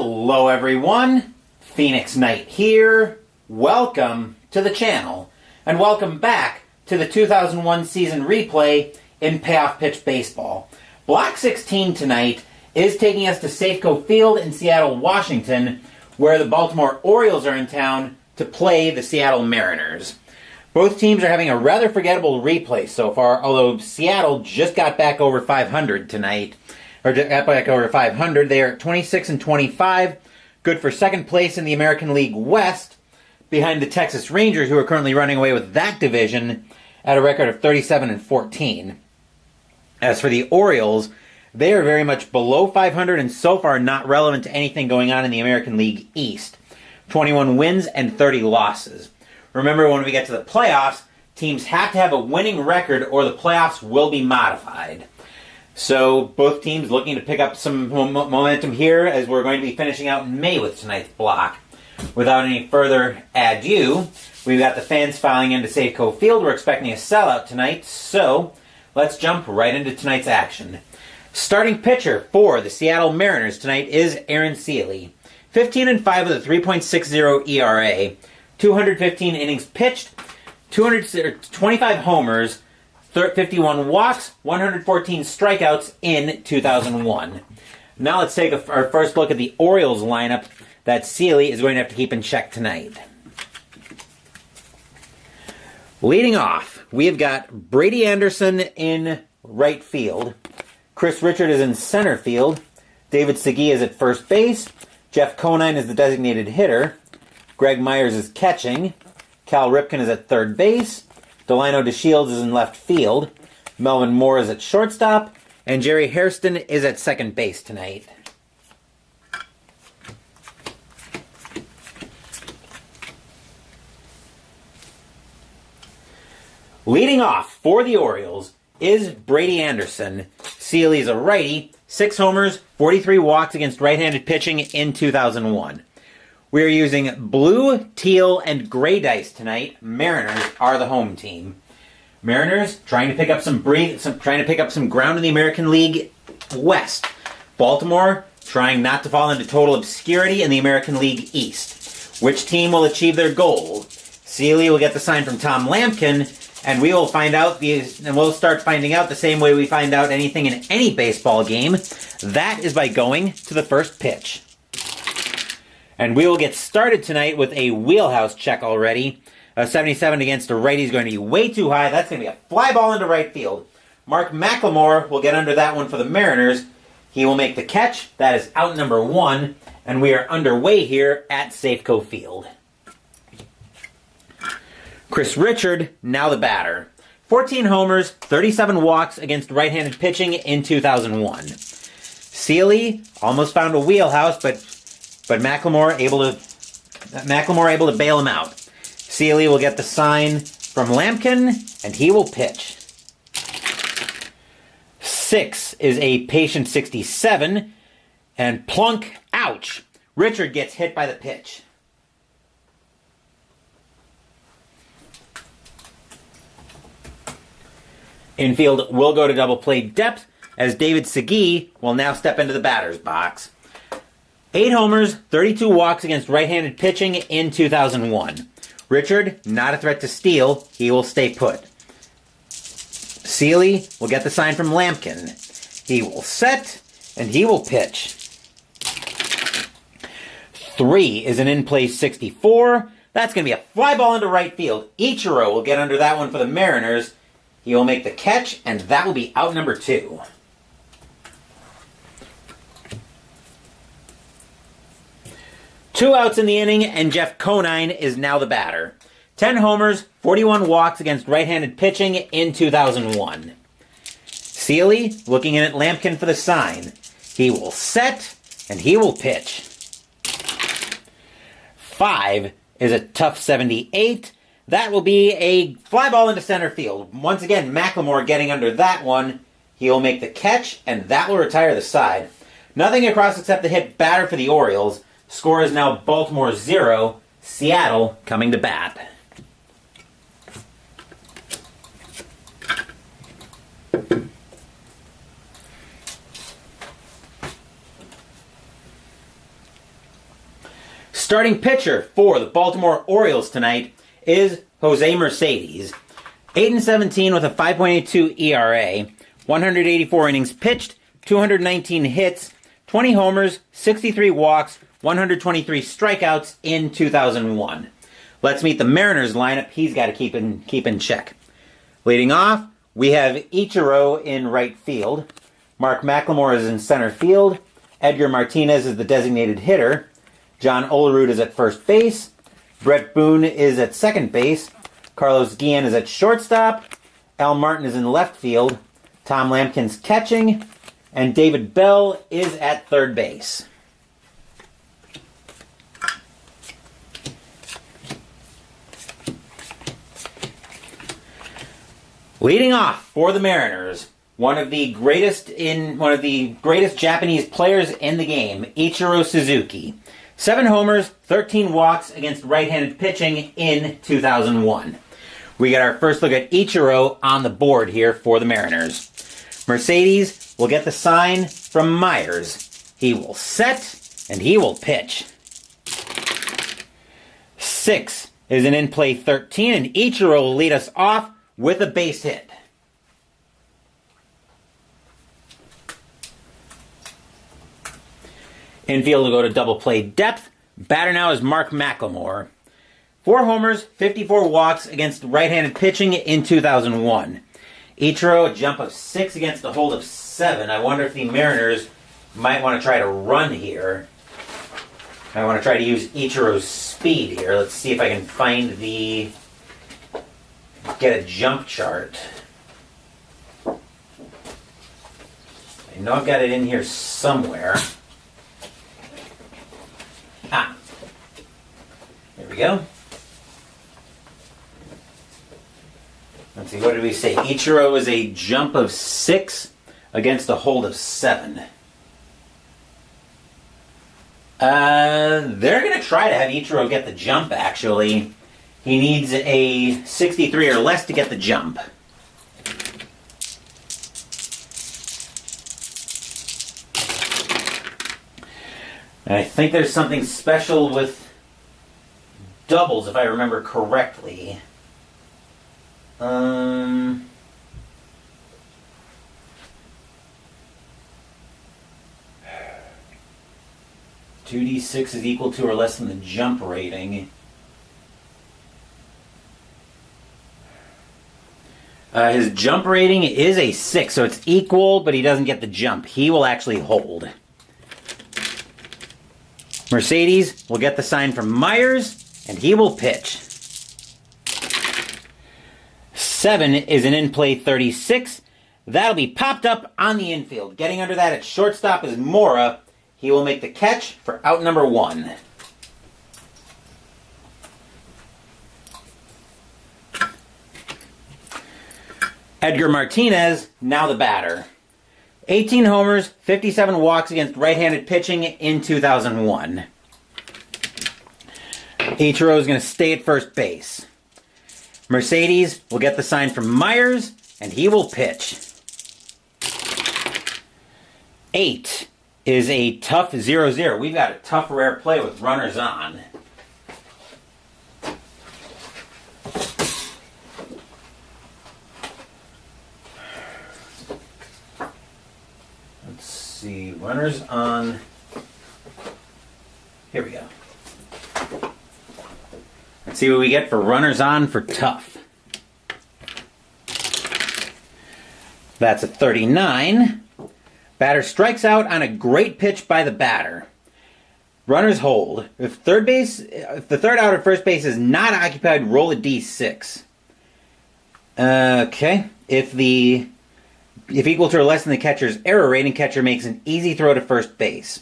Hello everyone, Phoenix Knight here. Welcome to the channel, and welcome back to the 2001 season replay in Payoff Pitch Baseball. Block 16 tonight is taking us to Safeco Field in Seattle, Washington, where the Baltimore Orioles are in town to play the Seattle Mariners. Both teams are having a rather forgettable replay so far, although Seattle just got back over 500 tonight. Or got back over 500. They are at 26 and 25, good for second place in the American League West, behind the Texas Rangers, who are currently running away with that division at a record of 37 and 14. As for the Orioles, they are very much below 500 and so far not relevant to anything going on in the American League East. 21 wins and 30 losses. Remember, when we get to the playoffs, teams have to have a winning record or the playoffs will be modified. So both teams looking to pick up some momentum here as we're going to be finishing out in May with tonight's block. Without any further ado, we've got the fans filing into Safeco Field. We're expecting a sellout tonight, so let's jump right into tonight's action. Starting pitcher for the Seattle Mariners tonight is Aaron Seeley. 15 and 5 with a 3.60 ERA, 215 innings pitched, 225 homers, 51 walks, 114 strikeouts in 2001. Now let's take our first look at the Orioles lineup that Seeley is going to have to keep in check tonight. Leading off, we have got Brady Anderson in right field. Chris Richard is in center field. David Segui is at first base. Jeff Conine is the designated hitter. Greg Myers is catching. Cal Ripken is at third base. Delino DeShields is in left field. Melvin Moore is at shortstop. And Jerry Hairston is at second base tonight. Leading off for the Orioles is Brady Anderson. Seeley is a righty. 6 homers, 43 walks against right-handed pitching in 2001. We are using blue, teal, and gray dice tonight. Mariners are the home team. Mariners trying to pick up some ground in the American League West. Baltimore trying not to fall into total obscurity in the American League East. Which team will achieve their goal? Seeley will get the sign from Tom Lampkin, and we will find out we'll start finding out the same way we find out anything in any baseball game. That is by going to the first pitch. And we will get started tonight with a wheelhouse check already. A 77 against a righty is going to be way too high. That's going to be a fly ball into right field. Mark McLemore will get under that one for the Mariners. He will make the catch. That is out number 1. And we are underway here at Safeco Field. Chris Richard, now the batter. 14 homers, 37 walks against right-handed pitching in 2001. Seeley almost found a wheelhouse, but McLemore able to bail him out. Seeley will get the sign from Lampkin, and he will pitch. 6 is a patient 67, and plunk, ouch. Richard gets hit by the pitch. Infield will go to double play depth, as David Segui will now step into the batter's box. 8 homers, 32 walks against right-handed pitching in 2001. Richard, not a threat to steal. He will stay put. Seeley will get the sign from Lampkin. He will set, and he will pitch. 3 is an in-play 64. That's going to be a fly ball into right field. Ichiro will get under that one for the Mariners. He will make the catch, and that will be out number 2. Two outs in the inning, and Jeff Conine is now the batter. 10 homers, 41 walks against right-handed pitching in 2001. Seeley looking in at Lampkin for the sign. He will set, and he will pitch. 5 is a tough 78. That will be a fly ball into center field. Once again, McLemore getting under that one. He will make the catch, and that will retire the side. Nothing across except the hit batter for the Orioles. Score is now Baltimore 0, Seattle coming to bat. Starting pitcher for the Baltimore Orioles tonight is Jose Mercedes. 8-17 with a 5.82 ERA, 184 innings pitched, 219 hits, 20 homers, 63 walks, 123 strikeouts in 2001. Let's meet the Mariners lineup he's got to keep in check. Leading off, we have Ichiro in right field. Mark McLemore is in center field. Edgar Martinez is the designated hitter. John Olerud is at first base. Brett Boone is at second base. Carlos Guillen is at shortstop. Al Martin is in left field. Tom Lampkin's catching. And David Bell is at third base. Leading off for the Mariners, one of the greatest Japanese players in the game, Ichiro Suzuki. 7 homers, 13 walks against right-handed pitching in 2001. We got our first look at Ichiro on the board here for the Mariners. Mercedes will get the sign from Myers. He will set, and he will pitch. 6 is an in-play 13, and Ichiro will lead us off with a base hit. Infield will go to double play depth. Batter now is Mark McLemore. 4 homers, 54 walks against right-handed pitching in 2001. Ichiro, a jump of 6 against a hold of 7. I wonder if the Mariners might want to try to run here. I want to try to use Ichiro's speed here. Let's see if I can find get a jump chart. I know I've got it in here somewhere. There we go. Let's see, what did we say? Ichiro is a jump of 6 against a hold of 7. They're going to try to have Ichiro get the jump, actually. He needs a 63 or less to get the jump. And I think there's something special with doubles, if I remember correctly. 2d6 is equal to or less than the jump rating. His jump rating is a 6, so it's equal, but he doesn't get the jump. He will actually hold. Mercedes will get the sign from Myers, and he will pitch. 7 is an in-play 36. That'll be popped up on the infield. Getting under that at shortstop is Mora. He will make the catch for out number 1. Edgar Martinez, now the batter. 18 homers, 57 walks against right-handed pitching in 2001. Ichiro is going to stay at first base. Mercedes will get the sign from Myers, and he will pitch. 8 is a tough 0-0. We've got a tough rare play with runners on. Let's see, runners on. Here we go. Let's see what we get for runners on for tough. That's a 39. Batter strikes out on a great pitch by the batter. Runners hold. If the third out at first base is not occupied, roll a d6. Okay. If equal to or less than the catcher's error rating, catcher makes an easy throw to first base.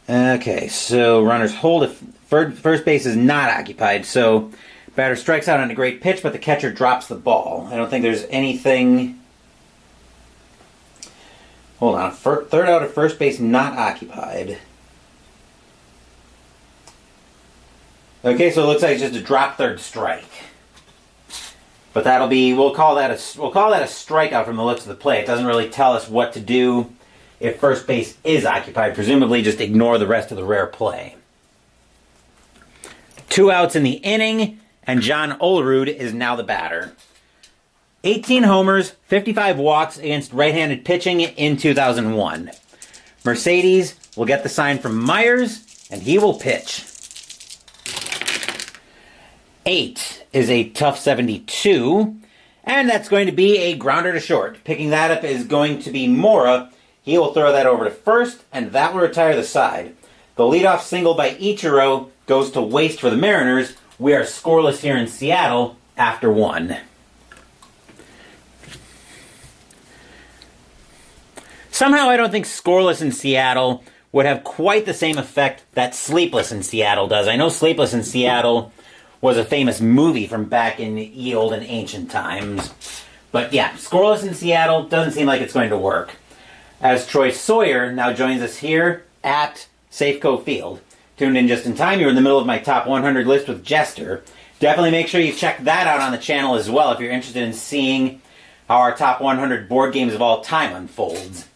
Okay, so runners hold if first base is not occupied. So batter strikes out on a great pitch, but the catcher drops the ball. I don't think there's anything. Hold on. Third out at first base not occupied. Okay, so it looks like it's just a drop third strike. But that'll be we'll call that a strikeout from the looks of the play. It doesn't really tell us what to do if first base is occupied. Presumably just ignore the rest of the rare play. 2 outs in the inning, and John Olerud is now the batter. 18 homers, 55 walks against right-handed pitching in 2001. Mercedes will get the sign from Myers, and he will pitch. 8 is a tough 72, and that's going to be a grounder to short. Picking that up is going to be Mora. He will throw that over to first, and that will retire the side. The leadoff single by Ichiro goes to waste for the Mariners. We are scoreless here in Seattle after 1. Somehow I don't think scoreless in Seattle would have quite the same effect that Sleepless in Seattle does. I know Sleepless in Seattle was a famous movie from back in ye olden ancient times. But yeah, scoreless in Seattle doesn't seem like it's going to work. As Troy Sawyer now joins us here at Safeco Field. Tuned in just in time, you're in the middle of my top 100 list with Jester. Definitely make sure you check that out on the channel as well if you're interested in seeing how our top 100 board games of all time unfolds.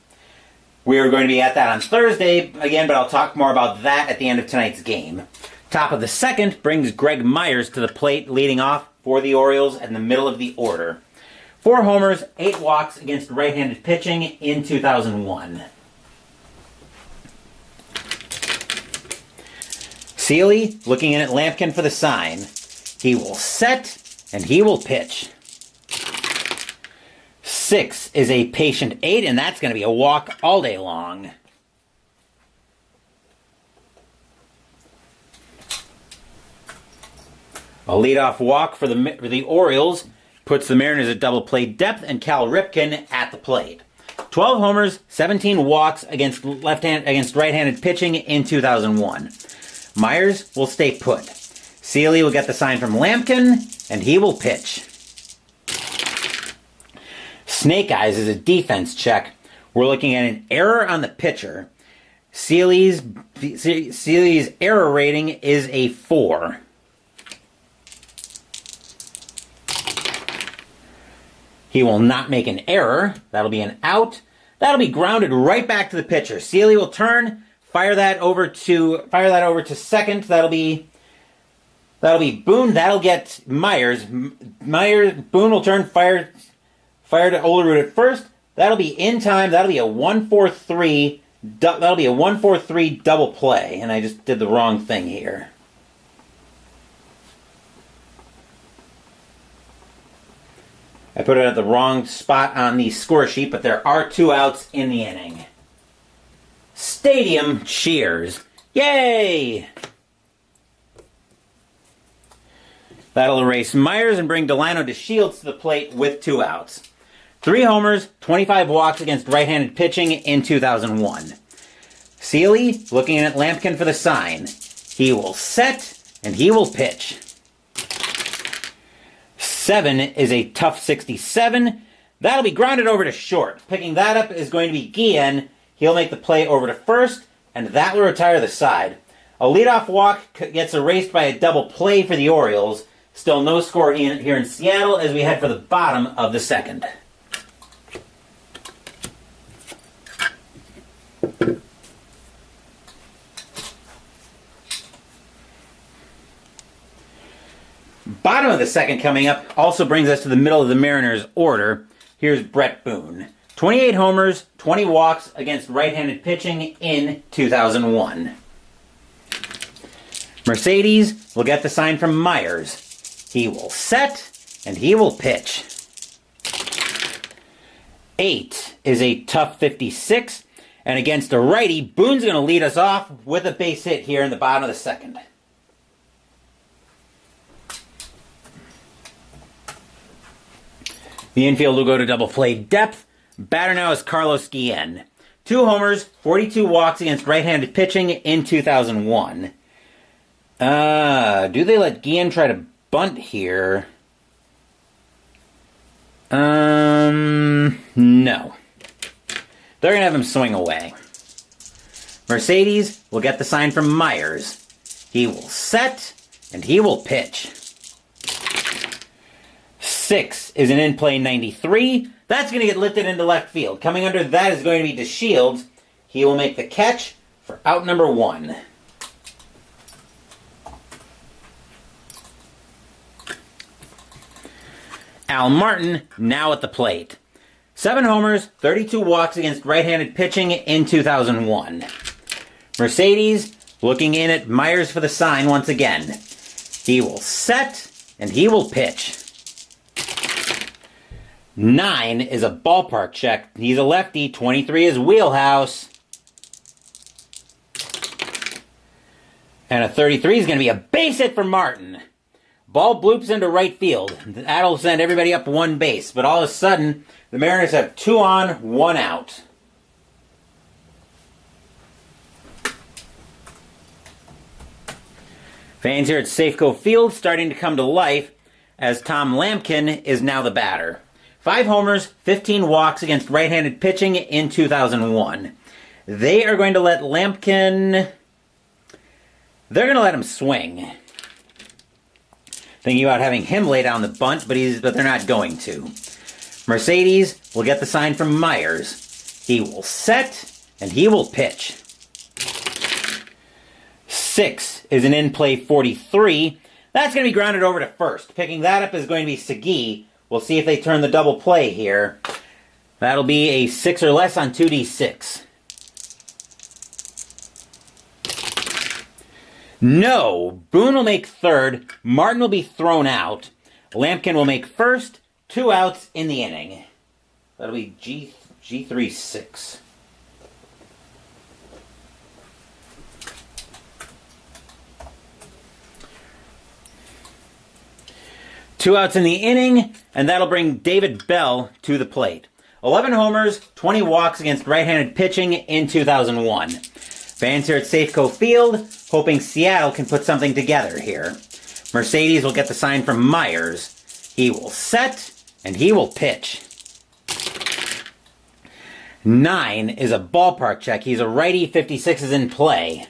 We are going to be at that on Thursday again, but I'll talk more about that at the end of tonight's game. Top of the second brings Greg Myers to the plate, leading off for the Orioles in the middle of the order. 4 homers, 8 walks against right-handed pitching in 2001. Seeley looking in at Lampkin for the sign. He will set, and he will pitch. 6 is a patient 8, and that's going to be a walk all day long. A leadoff walk for the Orioles puts the Mariners at double play depth, and Cal Ripken at the plate. 12 homers, 17 walks against right-handed pitching in 2001. Myers will stay put. Seeley will get the sign from Lampkin, and he will pitch. Snake Eyes is a defense check. We're looking at an error on the pitcher. Seeley's error rating is a 4. He will not make an error. That'll be an out. That'll be grounded right back to the pitcher. Seeley will turn, fire that over to second. That'll be Boone. That'll get Myers. Boone will turn, fire to Olerud at first. That'll be in time. That'll be a 1-4-3. That'll be a 1-4-3 double play. And I just did the wrong thing here. I put it at the wrong spot on the score sheet, but there are 2 outs in the inning. Stadium cheers. Yay! That'll erase Myers and bring Delano DeShields to the plate with 2 outs. 3 homers, 25 walks against right-handed pitching in 2001. Seeley looking in at Lampkin for the sign. He will set, and he will pitch. 7 is a tough 67. That'll be grounded over to short. Picking that up is going to be Guillen. He'll make the play over to first, and that will retire the side. A leadoff walk gets erased by a double play for the Orioles. Still no score here in Seattle as we head for the bottom of the second. Bottom of the second coming up also brings us to the middle of the Mariners' order. Here's Brett Boone. 28 homers, 20 walks against right-handed pitching in 2001. Mercedes will get the sign from Myers. He will set, and he will pitch. 8 is a tough 56, and against a righty, Boone's going to lead us off with a base hit here in the bottom of the second. The infield will go to double play depth. Batter now is Carlos Guillen. 2 homers, 42 walks against right-handed pitching in 2001. Do they let Guillen try to bunt here? No. They're going to have him swing away. Mercedes will get the sign from Myers. He will set, and he will pitch. 6 is an in-play 93. That's going to get lifted into left field. Coming under that is going to be DeShields. He will make the catch for out number 1. Al Martin now at the plate. 7 homers, 32 walks against right-handed pitching in 2001. Mercedes looking in at Myers for the sign once again. He will set, and he will pitch. 9 is a ballpark check. He's a lefty. 23 is wheelhouse. And a 33 is going to be a base hit for Martin. Ball bloops into right field. That'll send everybody up 1 base. But all of a sudden, the Mariners have 2 on, 1 out. Fans here at Safeco Field starting to come to life as Tom Lampkin is now the batter. 5 homers, 15 walks against right-handed pitching in 2001. They are going to let Lampkin... They're going to let him swing. Thinking about having him lay down the bunt, but they're not going to. Mercedes will get the sign from Myers. He will set, and he will pitch. 6 is an in-play 43. That's going to be grounded over to first. Picking that up is going to be Segui. We'll see if they turn the double play here. That'll be a 6 or less on 2d6. No! Boone will make third. Martin will be thrown out. Lampkin will make first. 2 outs in the inning. That'll be G3-6. Two outs in the inning, and that'll bring David Bell to the plate. 11 homers, 20 walks against right-handed pitching in 2001. Fans here at Safeco Field hoping Seattle can put something together here. Mercedes will get the sign from Myers. He will set, and he will pitch. 9 is a ballpark check. He's a righty. 56 is in play.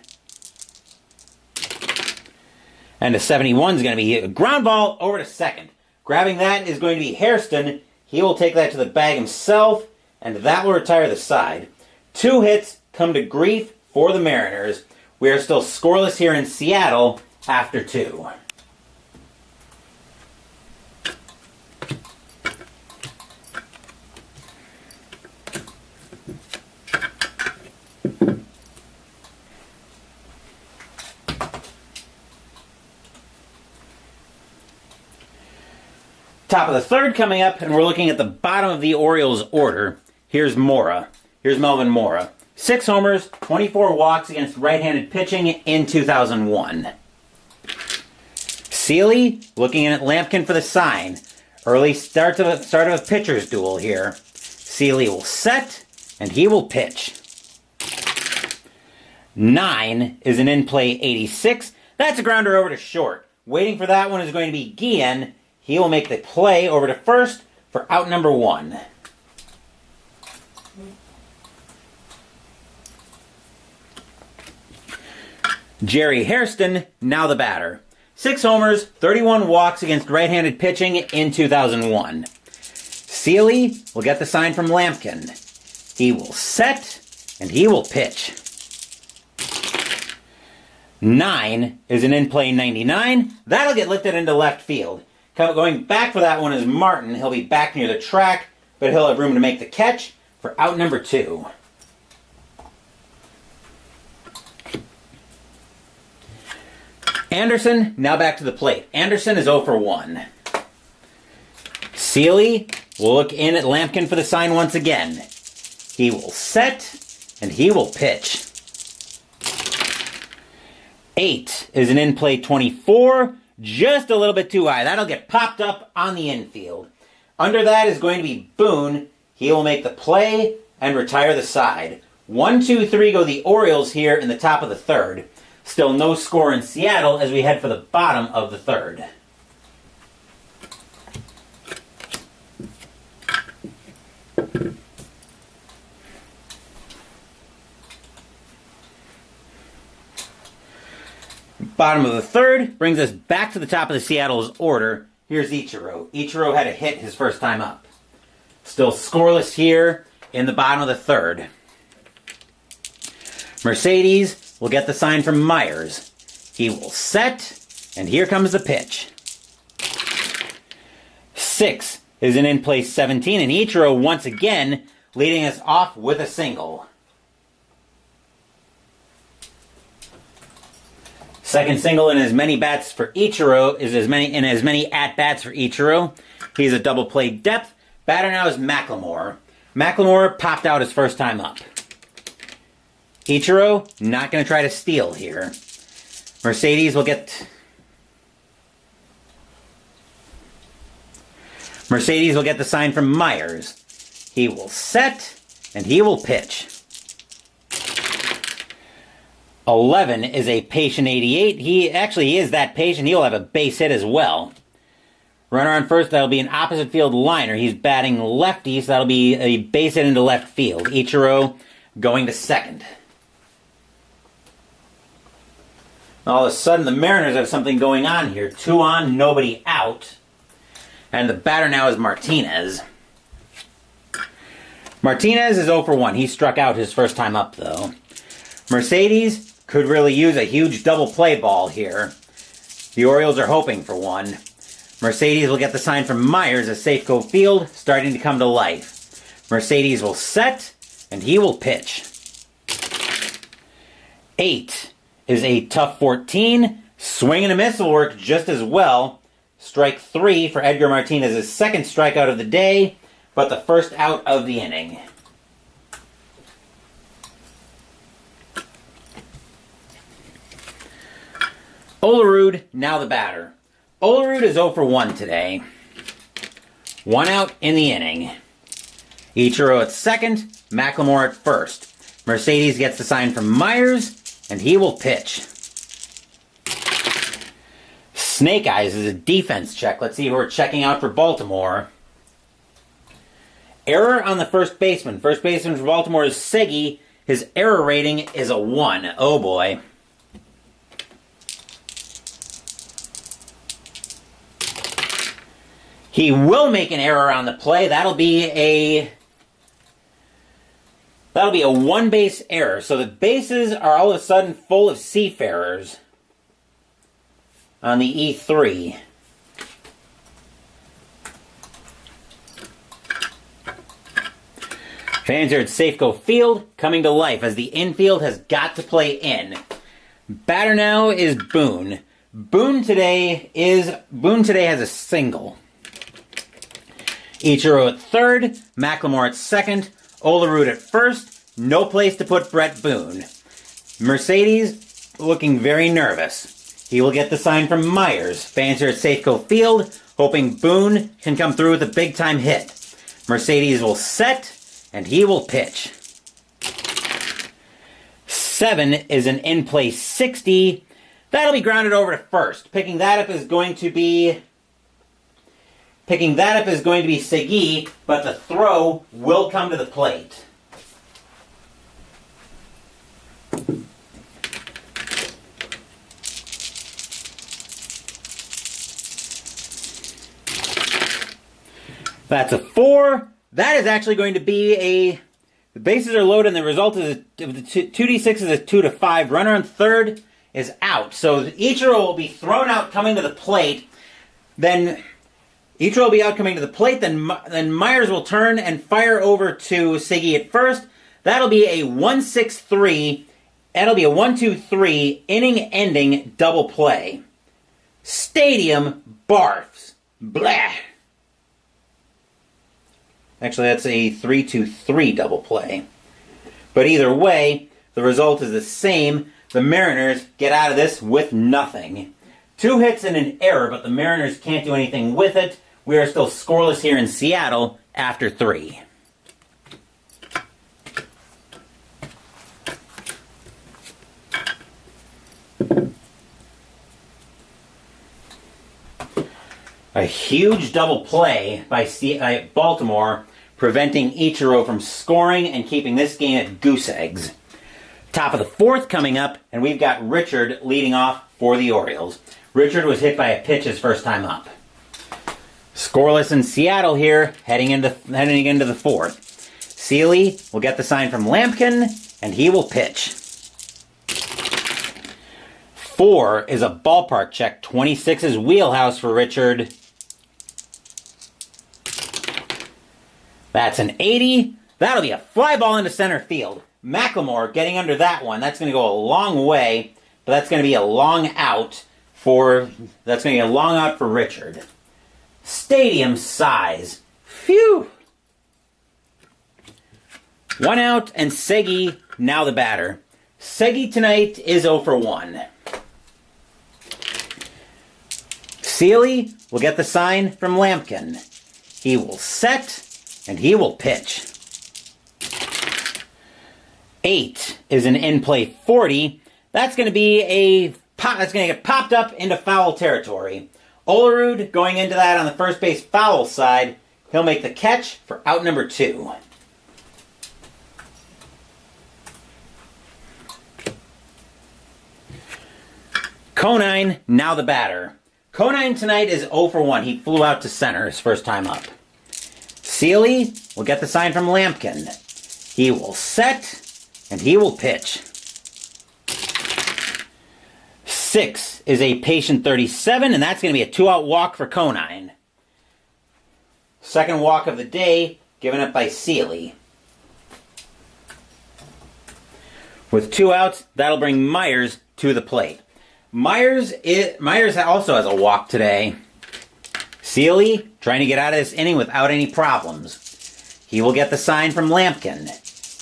And a 71 is going to be a ground ball over to second. Grabbing that is going to be Hairston. He will take that to the bag himself, and that will retire the side. 2 hits come to grief for the Mariners. We are still scoreless here in Seattle after 2. Top of the third coming up, and we're looking at the bottom of the Orioles order. Here's Mora. Here's Melvin Mora. 6 homers, 24 walks against right-handed pitching in 2001. Seeley looking in at Lampkin for the sign. Early start of a pitcher's duel here. Seeley will set, and he will pitch. 9 is an in-play 86. That's a grounder over to short. Waiting for that one is going to be Guillen. He will make the play over to first for out number 1. Jerry Hairston, now the batter. 6 homers, 31 walks against right-handed pitching in 2001. Seeley will get the sign from Lampkin. He will set, and he will pitch. 9 is an in-play 99. That'll get lifted into left field. Going back for that one is Martin. He'll be back near the track, but he'll have room to make the catch for out number 2. Anderson, now back to the plate. Anderson is 0 for 1. Seeley will look in at Lampkin for the sign once again. He will set, and he will pitch. 8 is an in-play 24. Just a little bit too high. That'll get popped up on the infield. Under that is going to be Boone. He will make the play and retire the side. 1, 2, 3 go the Orioles here in the top of the third. Still no score in Seattle as we head for the bottom of the third. Bottom of the third brings us back to the top of the Seattle's order. Here's Ichiro. Ichiro had a hit his first time up. Still scoreless here in the bottom of the third. Mercedes will get the sign from Myers. He will set, and here comes the pitch. 6 is an in-place 17, and Ichiro once again leading us off with a single. Second single in as many bats for Ichiro is as many at-bats for Ichiro. He's a double play depth. Batter now is McLemore. McLemore popped out his first time up. Ichiro not going to try to steal here. Mercedes will get the sign from Myers. He will set, and he will pitch. 11 is a patient 88. He is that patient. He will have a base hit as well. Runner on first, that'll be an opposite field liner. He's batting lefty, so that'll be a base hit into left field. Ichiro going to second. All of a sudden, the Mariners have something going on here. 2 on, nobody out. And the batter now is Martinez. Martinez is 0 for 1. He struck out his first time up, though. Mercedes could really use a huge double play ball here. The Orioles are hoping for one. Mercedes will get the sign from Myers as Safeco Field starting to come to life. Mercedes will set, and he will pitch. 8 is a tough 14. Swing and a miss will work just as well. Strike 3 for Edgar Martinez's second strikeout of the day, but the first out of the inning. Olerud, now the batter. Olerud is 0 for 1 today. 1 out in the inning. Ichiro at second, McLemore at first. Mercedes gets the sign from Myers, and he will pitch. Snake Eyes is a defense check. Let's see who we're checking out for Baltimore. Error on the first baseman. First baseman for Baltimore is Segui. His error rating is a 1. Oh boy. He will make an error on the play. That'll be a 1-base error. So the bases are all of a sudden full of seafarers on the E3. Fans are at Safeco Field coming to life as the infield has got to play in. Batter now is Boone. Boone today has a single. Ichiro at third, McLemore at second, Olerud at first. No place to put Brett Boone. Mercedes looking very nervous. He will get the sign from Myers. Fans are at Safeco Field, hoping Boone can come through with a big-time hit. Mercedes will set, and he will pitch. 7 is an in-play 60. That'll be grounded over to first. Picking that up is going to be Segui, but the throw will come to the plate. That's a 4. That is actually going to be the bases are loaded, and the result is the 2d6 is a 2 to 5. Runner on third is out. So Ichiro will be thrown out coming to the plate. Then Ichiro will be out coming to the plate. Then Myers will turn and fire over to Segui at first. That'll be a 1-6-3. That'll be a 1-2-3 inning-ending double play. Stadium barfs. Blah. Actually, that's a 3-2-3 double play. But either way, the result is the same. The Mariners get out of this with nothing. 2 hits and an error, but the Mariners can't do anything with it. We are still scoreless here in Seattle after 3. A huge double play by Baltimore, preventing Ichiro from scoring and keeping this game at goose eggs. Top of the 4th coming up, and we've got Richard leading off for the Orioles. Richard was hit by a pitch his first time up. Scoreless in Seattle here, heading into the 4th. Seeley will get the sign from Lampkin, and he will pitch. 4 is a ballpark check. 26 is wheelhouse for Richard. That's an 80. That'll be a fly ball into center field. Macklemore getting under that one. That's going to go a long way, but that's going to be a long out for Richard. Stadium size. Phew. 1 out, and Segui now the batter. Segui tonight is 0 for 1. Seeley will get the sign from Lampkin. He will set, and he will pitch. 8 is an in-play 40. That's going to be that's going to get popped up into foul territory. Olerud going into that on the first base foul side. He'll make the catch for out number 2. Conine, now the batter. Conine tonight is 0 for 1. He flew out to center his first time up. Seeley will get the sign from Lampkin. He will set, and he will pitch. 6 is a patient 37, and that's going to be a 2-out walk for Conine. Second walk of the day, given up by Seeley. With 2 outs, that'll bring Myers to the plate. Myers also has a walk today. Seeley trying to get out of this inning without any problems. He will get the sign from Lampkin.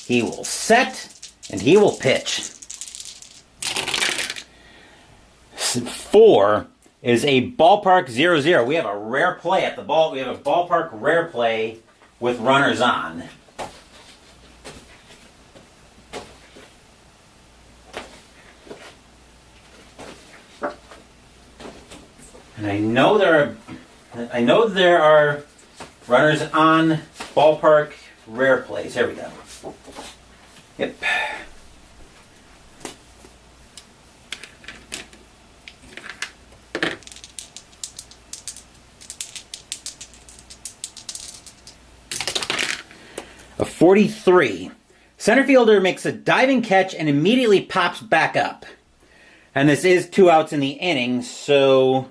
He will set, and he will pitch. 4 is a ballpark 0-0. We have a rare play at the ball. We have a ballpark rare play with runners on. And I know there are runners on ballpark rare plays. Here we go. Yep. A 43. Center fielder makes a diving catch and immediately pops back up. And this is 2 outs in the inning, so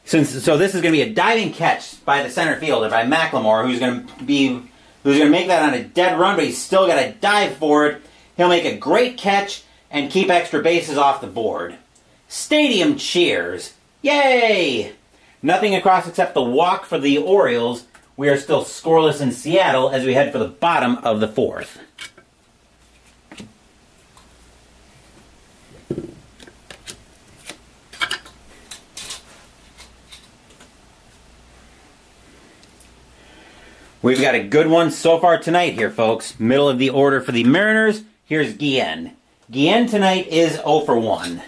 this is going to be a diving catch by the center fielder, by Macklemore, who's going to make that on a dead run, but he's still got to dive for it. He'll make a great catch and keep extra bases off the board. Stadium cheers. Yay! Nothing across except the walk for the Orioles. We are still scoreless in Seattle as we head for the bottom of the 4th. We've got a good one so far tonight here, folks. Middle of the order for the Mariners. Here's Guillen. Guillen tonight is 0 for 1.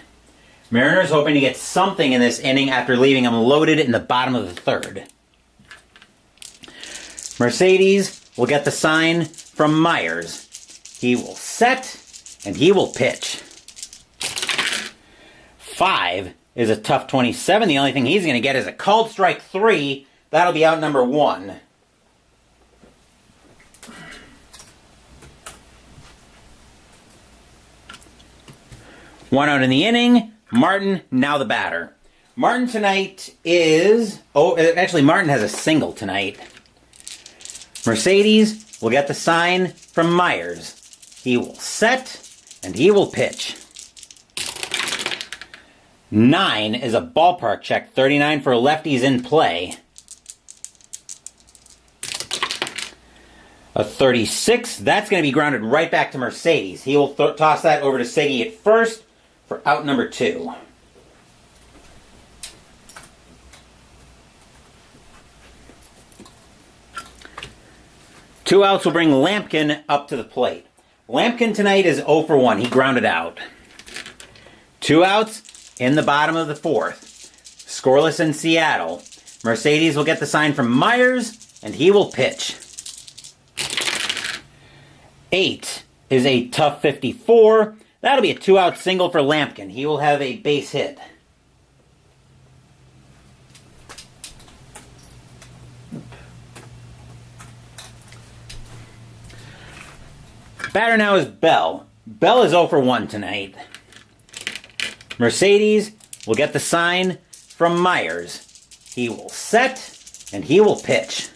Mariners hoping to get something in this inning after leaving him loaded in the bottom of the 3rd. Mercedes will get the sign from Myers. He will set, and he will pitch. 5 is a tough 27. The only thing he's going to get is a called strike 3. That'll be out number 1. One out in the inning. Martin, now the batter. Martin tonight is... Martin has a single tonight. Mercedes will get the sign from Myers. He will set, and he will pitch. 9 is a ballpark check. 39 for lefties in play. A 36, that's going to be grounded right back to Mercedes. He will toss that over to Segui at first for out number 2. Two outs will bring Lampkin up to the plate. Lampkin tonight is 0 for 1. He grounded out. 2 outs in the bottom of the 4th. Scoreless in Seattle. Mercedes will get the sign from Myers, and he will pitch. 8 is a tough 54. That'll be a 2-out single for Lampkin. He will have a base hit. Batter now is Bell. Bell is 0 for 1 tonight. Mercedes will get the sign from Myers. He will set, and he will pitch.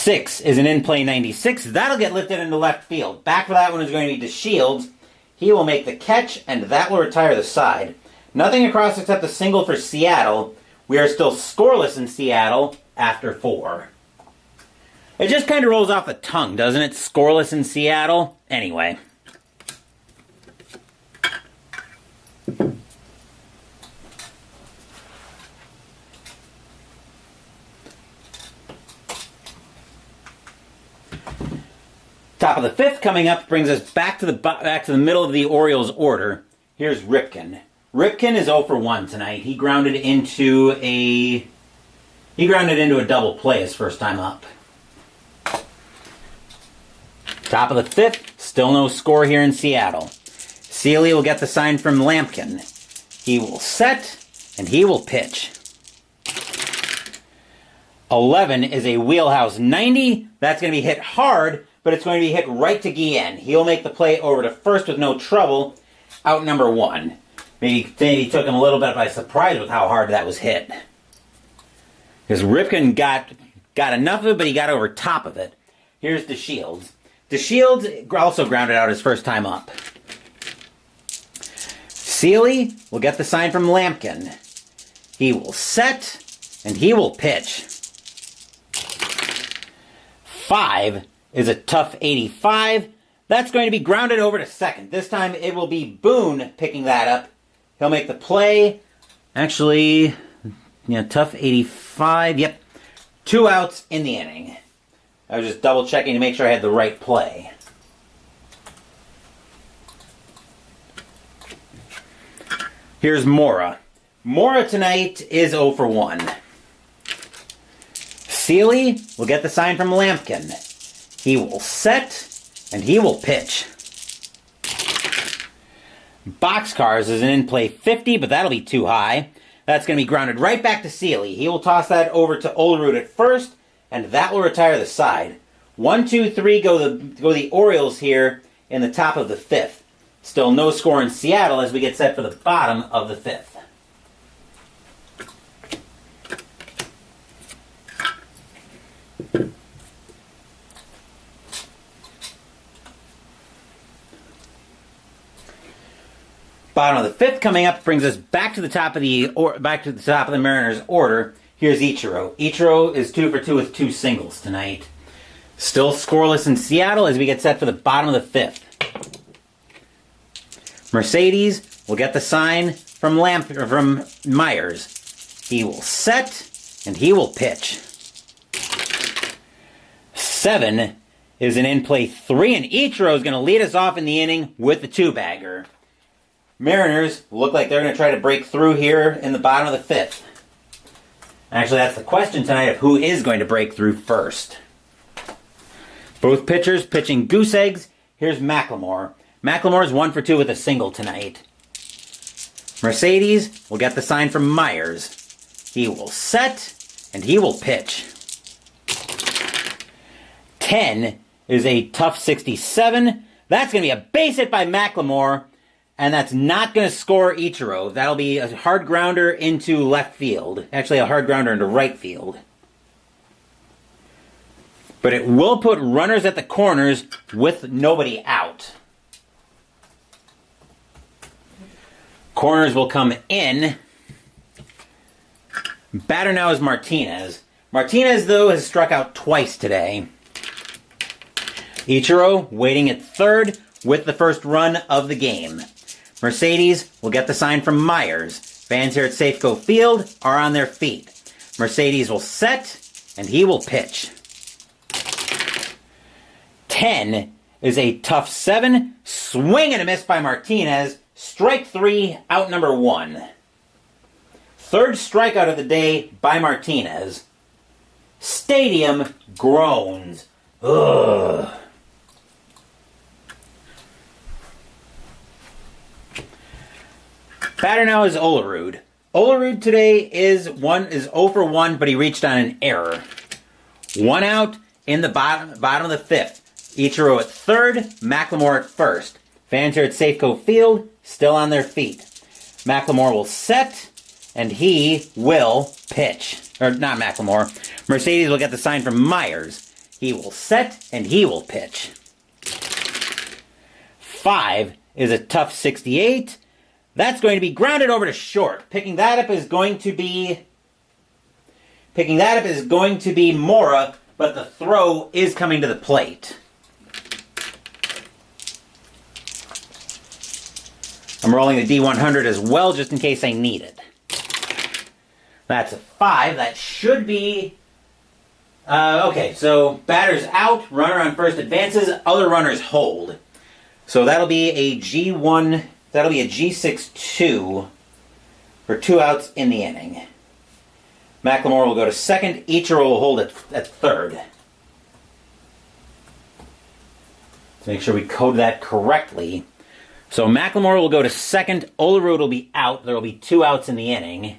6 is an in-play 96. That'll get lifted into left field. Back for that one is going to be DeShields. He will make the catch, and that will retire the side. Nothing across except a single for Seattle. We are still scoreless in Seattle after 4. It just kind of rolls off the tongue, doesn't it? Scoreless in Seattle. Anyway. Top of the 5th coming up brings us back to the middle of the Orioles order. Here's Ripken. Ripken is 0 for 1 tonight. He grounded into a double play his first time up. Top of the 5th, still no score here in Seattle. Sealy will get the sign from Lampkin. He will set, and he will pitch. 11 is a wheelhouse 90. That's going to be hit hard, but it's going to be hit right to Guillen. He'll make the play over to first with no trouble. Out number 1. Maybe took him a little bit by surprise with how hard that was hit. Because Ripken got enough of it, but he got over top of it. Here's DeShields. DeShields also grounded out his first time up. Sealy will get the sign from Lampkin. He will set, and he will pitch. 5 is a tough 85. That's going to be grounded over to second. This time it will be Boone picking that up. He'll make the play. Actually, tough 85. Yep. 2 outs in the inning. I was just double checking to make sure I had the right play. Here's Mora. Mora tonight is 0 for 1. Sealy will get the sign from Lampkin. He will set, and he will pitch. Boxcars is an in-play 50, but that'll be too high. That's going to be grounded right back to Sealy. He will toss that over to Olerud at first, and that will retire the side. 1, 2, 3 go the Orioles here in the top of the 5th. Still no score in Seattle as we get set for the bottom of the 5th. Bottom of the 5th coming up brings us back to the top of the Mariners order. Here's Ichiro. Ichiro is 2 for 2 with 2 singles tonight. Still scoreless in Seattle as we get set for the bottom of the 5th. Mercedes will get the sign from Myers. He will set, and he will pitch. 7 is an in-play 3, and Ichiro is going to lead us off in the inning with the 2-bagger. Mariners look like they're going to try to break through here in the bottom of the 5th. Actually, that's the question tonight of who is going to break through first. Both pitchers pitching goose eggs. Here's McLemore. McLemore is 1 for 2 with a single tonight. Mercedes will get the sign from Myers. He will set, and he will pitch. 10 is a tough 67. That's going to be a base hit by McLemore. And that's not going to score Ichiro. That'll be a hard grounder into left field. Actually, a hard grounder into right field. But it will put runners at the corners with nobody out. Corners will come in. Batter now is Martinez. Martinez, though, has struck out twice today. Ichiro waiting at third with the first run of the game. Mercedes will get the sign from Myers. Fans here at Safeco Field are on their feet. Mercedes will set, and he will pitch. 10 is a tough 7. Swing and a miss by Martinez. Strike 3, out number 1. Third strikeout of the day by Martinez. Stadium groans. Ugh. Batter now is Olerud. Olerud today is 0 for 1, but he reached on an error. 1 out in the bottom of the 5th. Ichiro at third, McLemore at first. Fans here at Safeco Field still on their feet. McLemore will set, and he will pitch. Or not McLemore. Mercedes will get the sign from Myers. He will set, and he will pitch. 5 is a tough 68. That's going to be grounded over to short. Picking that up is going to be Mora, but the throw is coming to the plate. I'm rolling the D100 as well, just in case I need it. That's a 5. That should be... okay, so batter's out, runner on first advances, other runners hold. So that'll be a G1, that'll be a G6-2 for 2 outs in the inning. McLemore will go to second, Ichiro will hold at third. Let's make sure we code that correctly. So McLemore will go to second, Olerud will be out, there will be 2 outs in the inning.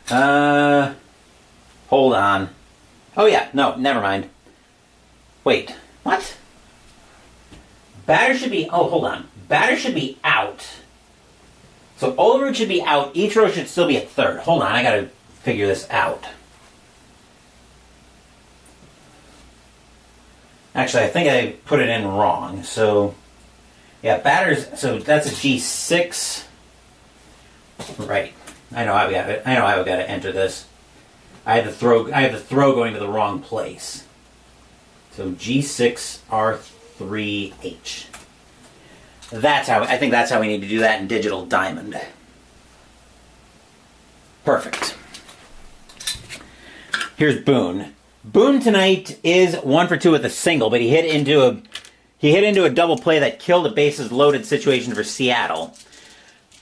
Hold on. Oh yeah, no, never mind. Wait, what? Batter should be, oh, hold on. Batter should be out. So Olerud should be out, Ichiro should still be at third. Hold on, I gotta figure this out. Actually, I think I put it in wrong. So, yeah, batters, so that's a G6. Right. I know I've got to enter this. I have the throw going to the wrong place. So G6R3H. I think that's how we need to do that in Digital Diamond. Perfect. Here's Boone. Boone tonight is 1 for 2 with a single, but he hit into a double play that killed a bases loaded situation for Seattle.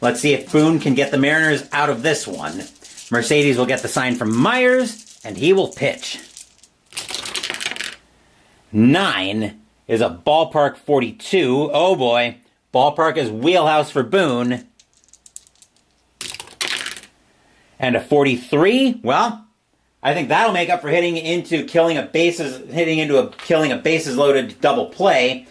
Let's see if Boone can get the Mariners out of this one. Mercedes will get the sign from Myers, and he will pitch. 9 is a ballpark 42. Oh boy. Ballpark is wheelhouse for Boone. And a 43, well, I think that'll make up for killing a bases loaded double play.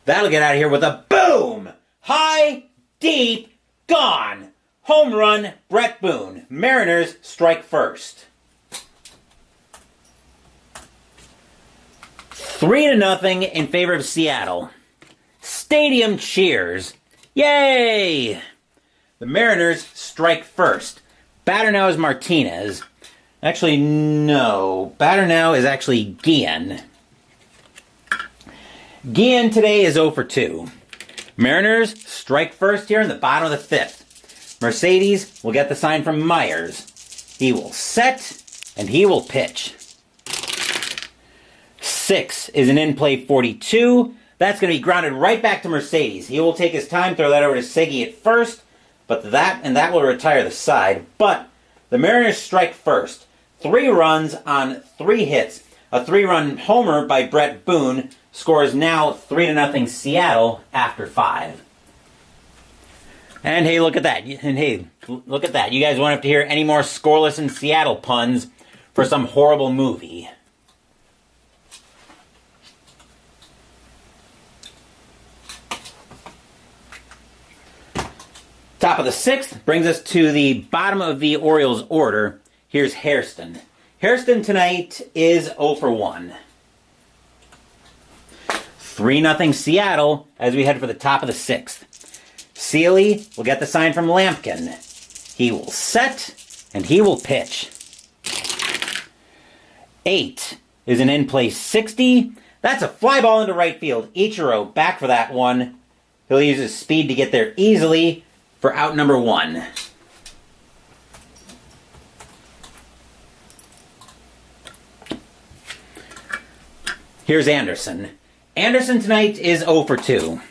That'll get out of here with a boom! High, deep, gone! Home run, Brett Boone. Mariners strike first. 3-0 in favor of Seattle. Stadium cheers. Yay! The Mariners strike first. Batter now is Martinez. Actually, no. Batter now is actually Guillen. Guillen today is 0 for 2. Mariners strike first here in the bottom of the 5th. Mercedes will get the sign from Myers. He will set, and he will pitch. 6 is an in-play 42. That's going to be grounded right back to Mercedes. He will take his time, throw that over to Siggy at first, but that will retire the side. But the Mariners strike first. 3 runs on 3 hits. A 3-run homer by Brett Boone scores now 3-0 Seattle after 5. And hey, look at that. And hey, look at that. You guys won't have to hear any more scoreless in Seattle puns for some horrible movie. Top of the 6th brings us to the bottom of the Orioles order. Here's Hairston. Hairston tonight is 0 for 1. 3-0 Seattle as we head for the top of the 6th. Sealy will get the sign from Lampkin. He will set, and he will pitch. 8 is an in-play 60. That's a fly ball into right field. Ichiro back for that one. He'll use his speed to get there easily for out number 1. Here's Anderson. Anderson tonight is 0 for 2.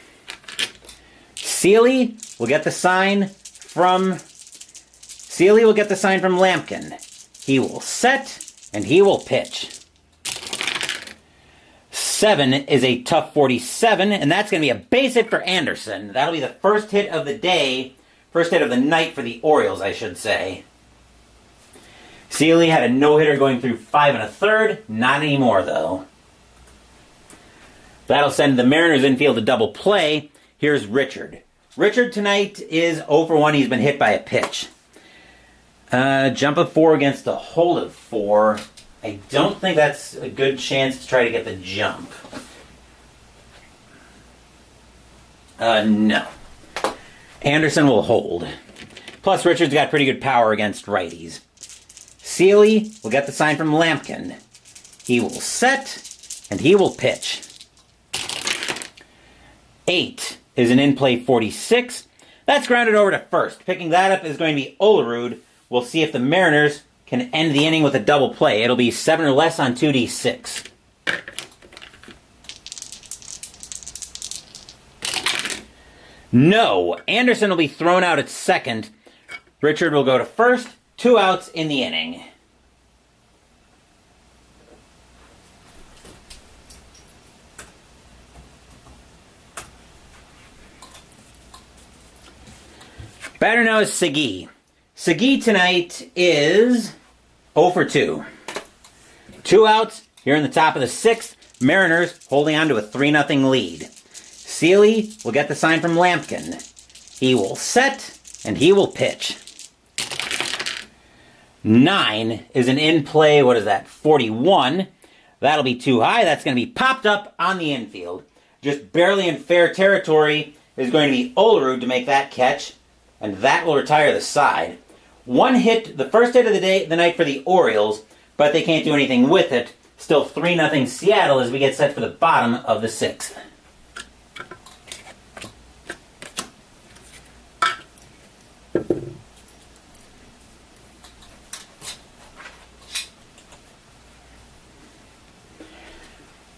Sealy will get the sign from Lampkin. He will set, and he will pitch. 7 is a tough 47, and that's going to be a base hit for Anderson. That'll be the first hit of the day, first hit of the night for the Orioles, I should say. Sealy had a no-hitter going through 5 1/3. Not anymore, though. That'll send the Mariners infield to double play. Here's Richard. Richard tonight is 0 for 1. He's been hit by a pitch. Jump of 4 against a hold of 4. I don't think that's a good chance to try to get the jump. No. Anderson will hold. Plus, Richard's got pretty good power against righties. Seeley will get the sign from Lampkin. He will set, and he will pitch. 8 is an in-play 46. That's grounded over to first. Picking that up is going to be Olerud. We'll see if the Mariners can end the inning with a double play. It'll be 7 or less on 2d6. No. Anderson will be thrown out at second. Richard will go to first. 2 outs in the inning. Batter now is Segui. Segui tonight is 0 for 2. 2 outs here in the top of the 6th. Mariners holding on to a 3-0 lead. Seeley will get the sign from Lampkin. He will set, and he will pitch. 9 is an in-play, 41. That'll be too high. That's going to be popped up on the infield. Just barely in fair territory is going to be Olerud to make that catch, and that will retire the side. 1 hit, the first hit of the night for the Orioles, but they can't do anything with it. Still 3-0 Seattle as we get set for the bottom of the 6th.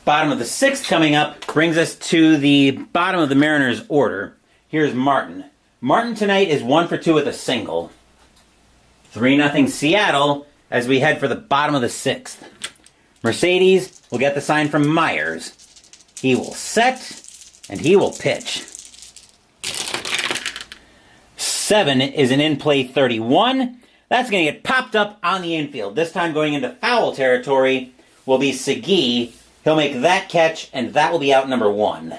Bottom of the 6th coming up brings us to the bottom of the Mariners' order. Here's Martin. Martin tonight is 1 for 2 with a single. 3-0 Seattle as we head for the bottom of the 6th. Mercedes will get the sign from Myers. He will set, and he will pitch. 7 is an in-play 31. That's going to get popped up on the infield. This time going into foul territory will be Segui. He'll make that catch, and that will be out number 1.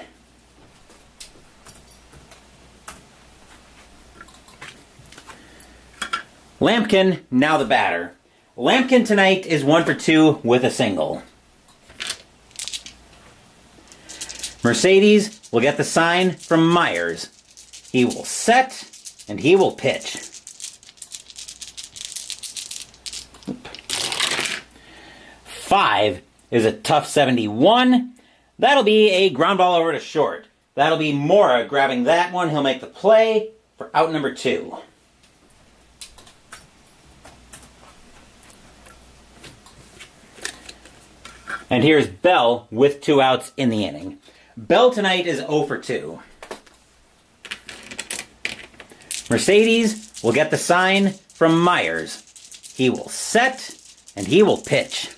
Lampkin, now the batter. Lampkin tonight is 1 for 2 with a single. Mercedes will get the sign from Myers. He will set, and he will pitch. 5 is a tough 71. That'll be a ground ball over to short. That'll be Mora grabbing that one. He'll make the play for out number 2. And here's Bell with 2 outs in the inning. Bell tonight is 0 for 2. Mercedes will get the sign from Myers. He will set, and he will pitch.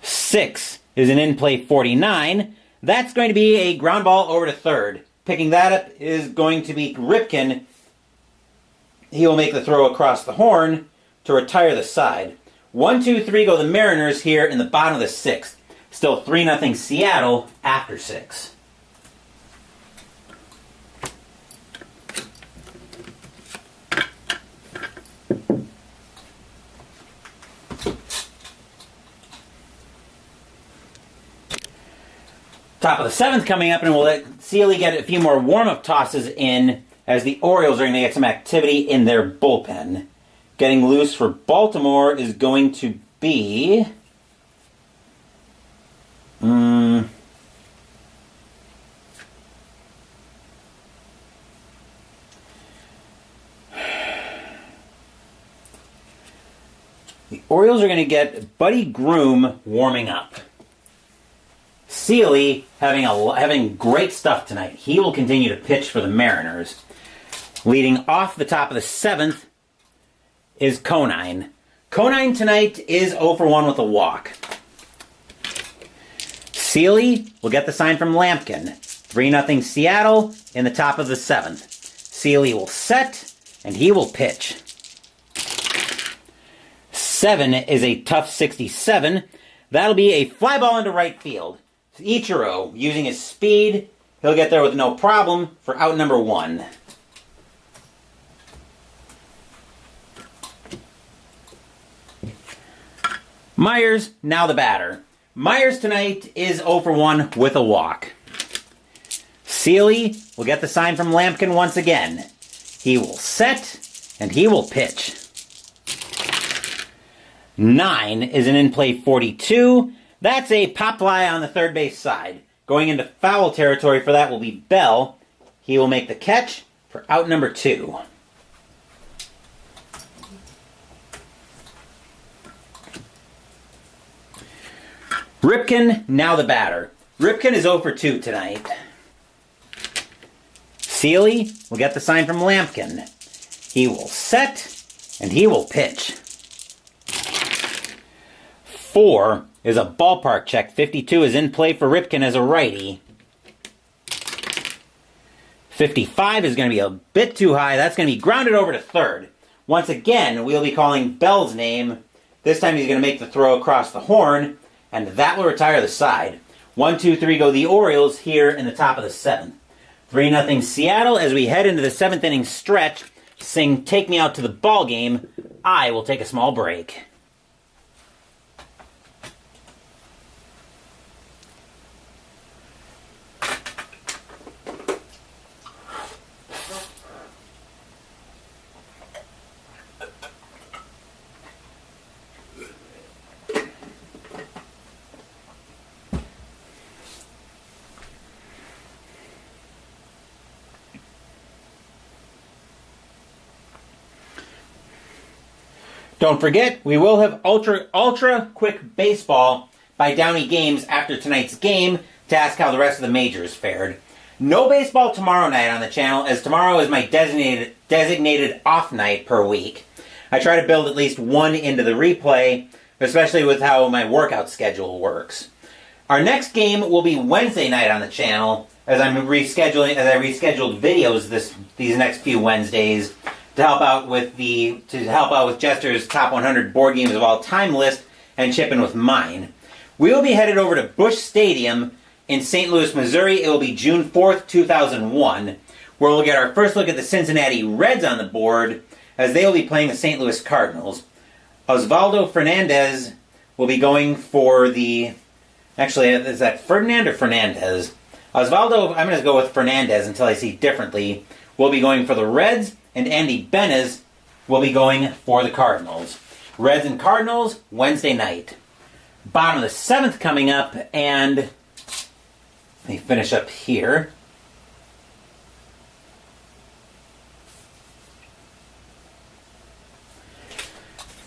6 is an in-play 49. That's going to be a ground ball over to third. Picking that up is going to be Ripken. He will make the throw across the horn to retire the side. 1, 2, 3 go the Mariners here in the bottom of the 6th. Still 3-0 Seattle after 6. Top of the 7th coming up, and we'll let Seeley get a few more warm-up tosses in as the Orioles are going to get some activity in their bullpen. Getting loose for Baltimore is going to be... The Orioles are going to get Buddy Groom warming up. Seeley having great stuff tonight. He will continue to pitch for the Mariners. Leading off the top of the 7th is Conine. Conine tonight is 0 for 1 with a walk. Seeley will get the sign from Lampkin. 3-0 Seattle in the top of the 7th. Seeley will set, and he will pitch. 7 is a tough 67. That'll be a fly ball into right field. Ichiro, using his speed, he'll get there with no problem for out number 1. Myers, now the batter. Myers tonight is 0 for 1 with a walk. Seeley will get the sign from Lampkin once again. He will set, and he will pitch. 9 is an in-play 42. That's a pop fly on the third base side. Going into foul territory for that will be Bell. He will make the catch for out number 2. Ripken, now the batter. Ripken is 0 for 2 tonight. Seeley will get the sign from Lampkin. He will set, and he will pitch. 4 is a ballpark check. 52 is in play for Ripken as a righty. 55 is going to be a bit too high. That's going to be grounded over to third. Once again, we'll be calling Bell's name. This time he's going to make the throw across the horn, and that will retire the side. 1, 2, 3 go the Orioles here in the top of the 7th. 3-0 Seattle as we head into the 7th inning stretch. Sing "Take Me Out to the Ball Game." I will take a small break. Don't forget, we will have ultra quick baseball by Downey Games after tonight's game to ask how the rest of the majors fared. No baseball tomorrow night on the channel, as tomorrow is my designated off night per week. I try to build at least one into the replay, especially with how my workout schedule works. Our next game will be Wednesday night on the channel, as I rescheduled videos these next few Wednesdays to help out with Jester's top 100 board games of all time list and chip in with mine. We will be headed over to Busch Stadium in St. Louis, Missouri. It will be June 4th, 2001, where we'll get our first look at the Cincinnati Reds on the board, as they will be playing the St. Louis Cardinals. Osvaldo Fernandez will be going for the... Actually, is that Ferdinand or Fernandez? Osvaldo, I'm going to go with Fernandez until I see differently. Will be going for the Reds, and Andy Benez will be going for the Cardinals. Reds and Cardinals, Wednesday night. Bottom of the 7th coming up, and let me finish up here.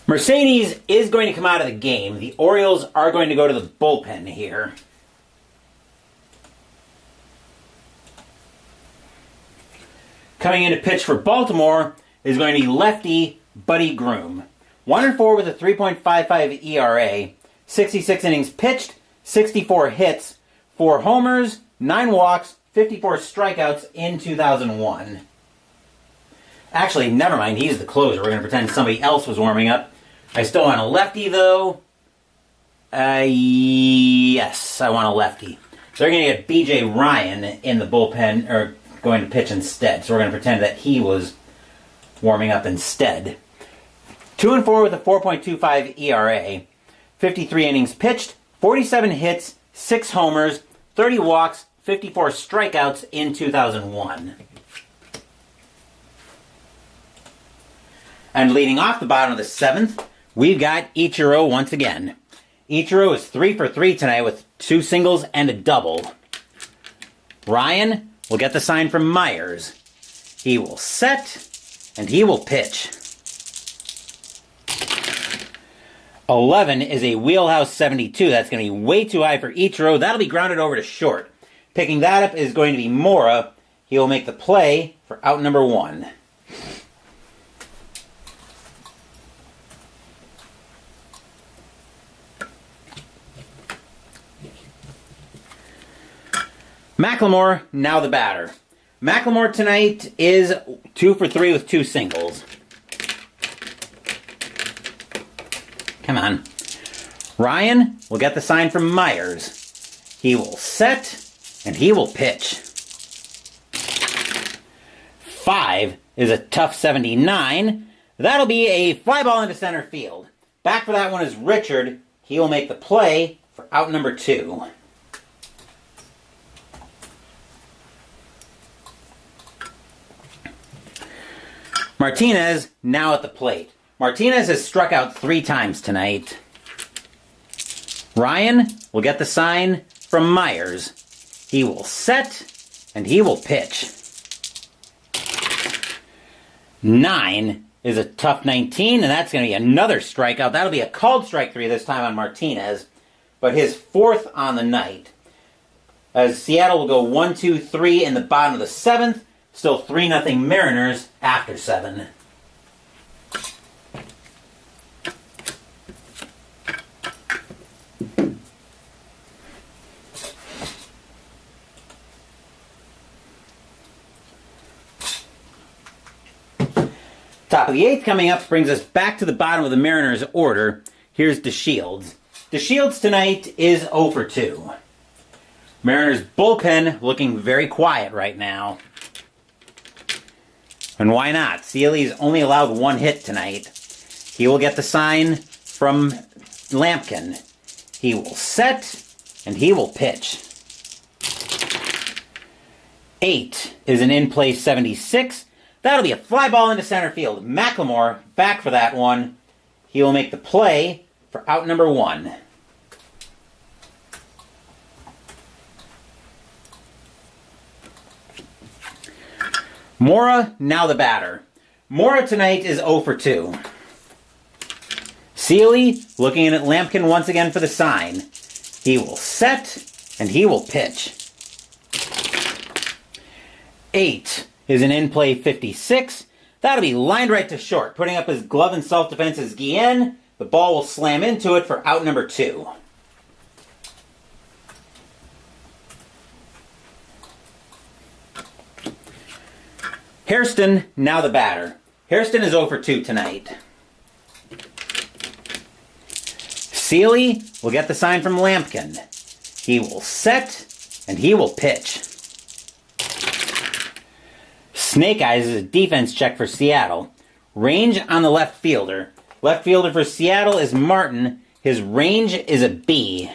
Mercedes is going to come out of the game. The Orioles are going to go to the bullpen here. Coming in to pitch for Baltimore is going to be lefty Buddy Groom. 1-4 with a 3.55 ERA. 66 innings pitched, 64 hits, 4 homers, 9 walks, 54 strikeouts in 2001. Actually, never mind, he's the closer. We're going to pretend somebody else was warming up. I still want a lefty, though. Yes, I want a lefty. They're going to get B.J. Ryan in the bullpen, or going to pitch instead. So we're going to pretend that he was warming up instead. 2-4 with a 4.25 ERA. 53 innings pitched, 47 hits, 6 homers, 30 walks, 54 strikeouts in 2001. And leading off the bottom of the 7th, we've got Ichiro once again. Ichiro is 3 for 3 tonight with 2 singles and a double. Ryan will get the sign from Myers. He will set, and he will pitch. 11 is a wheelhouse 72. That's going to be way too high for Ichiro. That'll be grounded over to short. Picking that up is going to be Mora. He will make the play for out number 1. McLemore, now the batter. McLemore tonight is 2 for 3 with 2 singles. Come on. Ryan will get the sign from Myers. He will set, and he will pitch. 5 is a tough 79. That'll be a fly ball into center field. Back for that one is Richard. He will make the play for out number 2. Martinez now at the plate. Martinez has struck out 3 times tonight. Ryan will get the sign from Myers. He will set, and he will pitch. 9 is a tough 19, and that's going to be another strikeout. That'll be a called strike 3 this time on Martinez, but his 4th on the night. As Seattle will go 1, 2, 3 in the bottom of the 7th. Still 3-0 Mariners after 7. Top of the 8th coming up brings us back to the bottom of the Mariners order. Here's DeShields. DeShields tonight is 0 for 2. Mariners bullpen looking very quiet right now. And why not? Seeley's only allowed 1 hit tonight. He will get the sign from Lampkin. He will set, and he will pitch. 8 is an in-play 76. That'll be a fly ball into center field. McLemore back for that one. He will make the play for out number 1. Mora, now the batter. Mora tonight is 0 for 2. Seeley looking in at Lampkin once again for the sign. He will set, and he will pitch. 8 is an in-play 56. That'll be lined right to short. Putting up his glove in self-defense is Guillen. The ball will slam into it for out number 2. Hairston, now the batter. Hairston is 0 for 2 tonight. Seeley will get the sign from Lampkin. He will set, and he will pitch. Snake Eyes is a defense check for Seattle. Range on the left fielder. Left fielder for Seattle is Martin. His range is a B.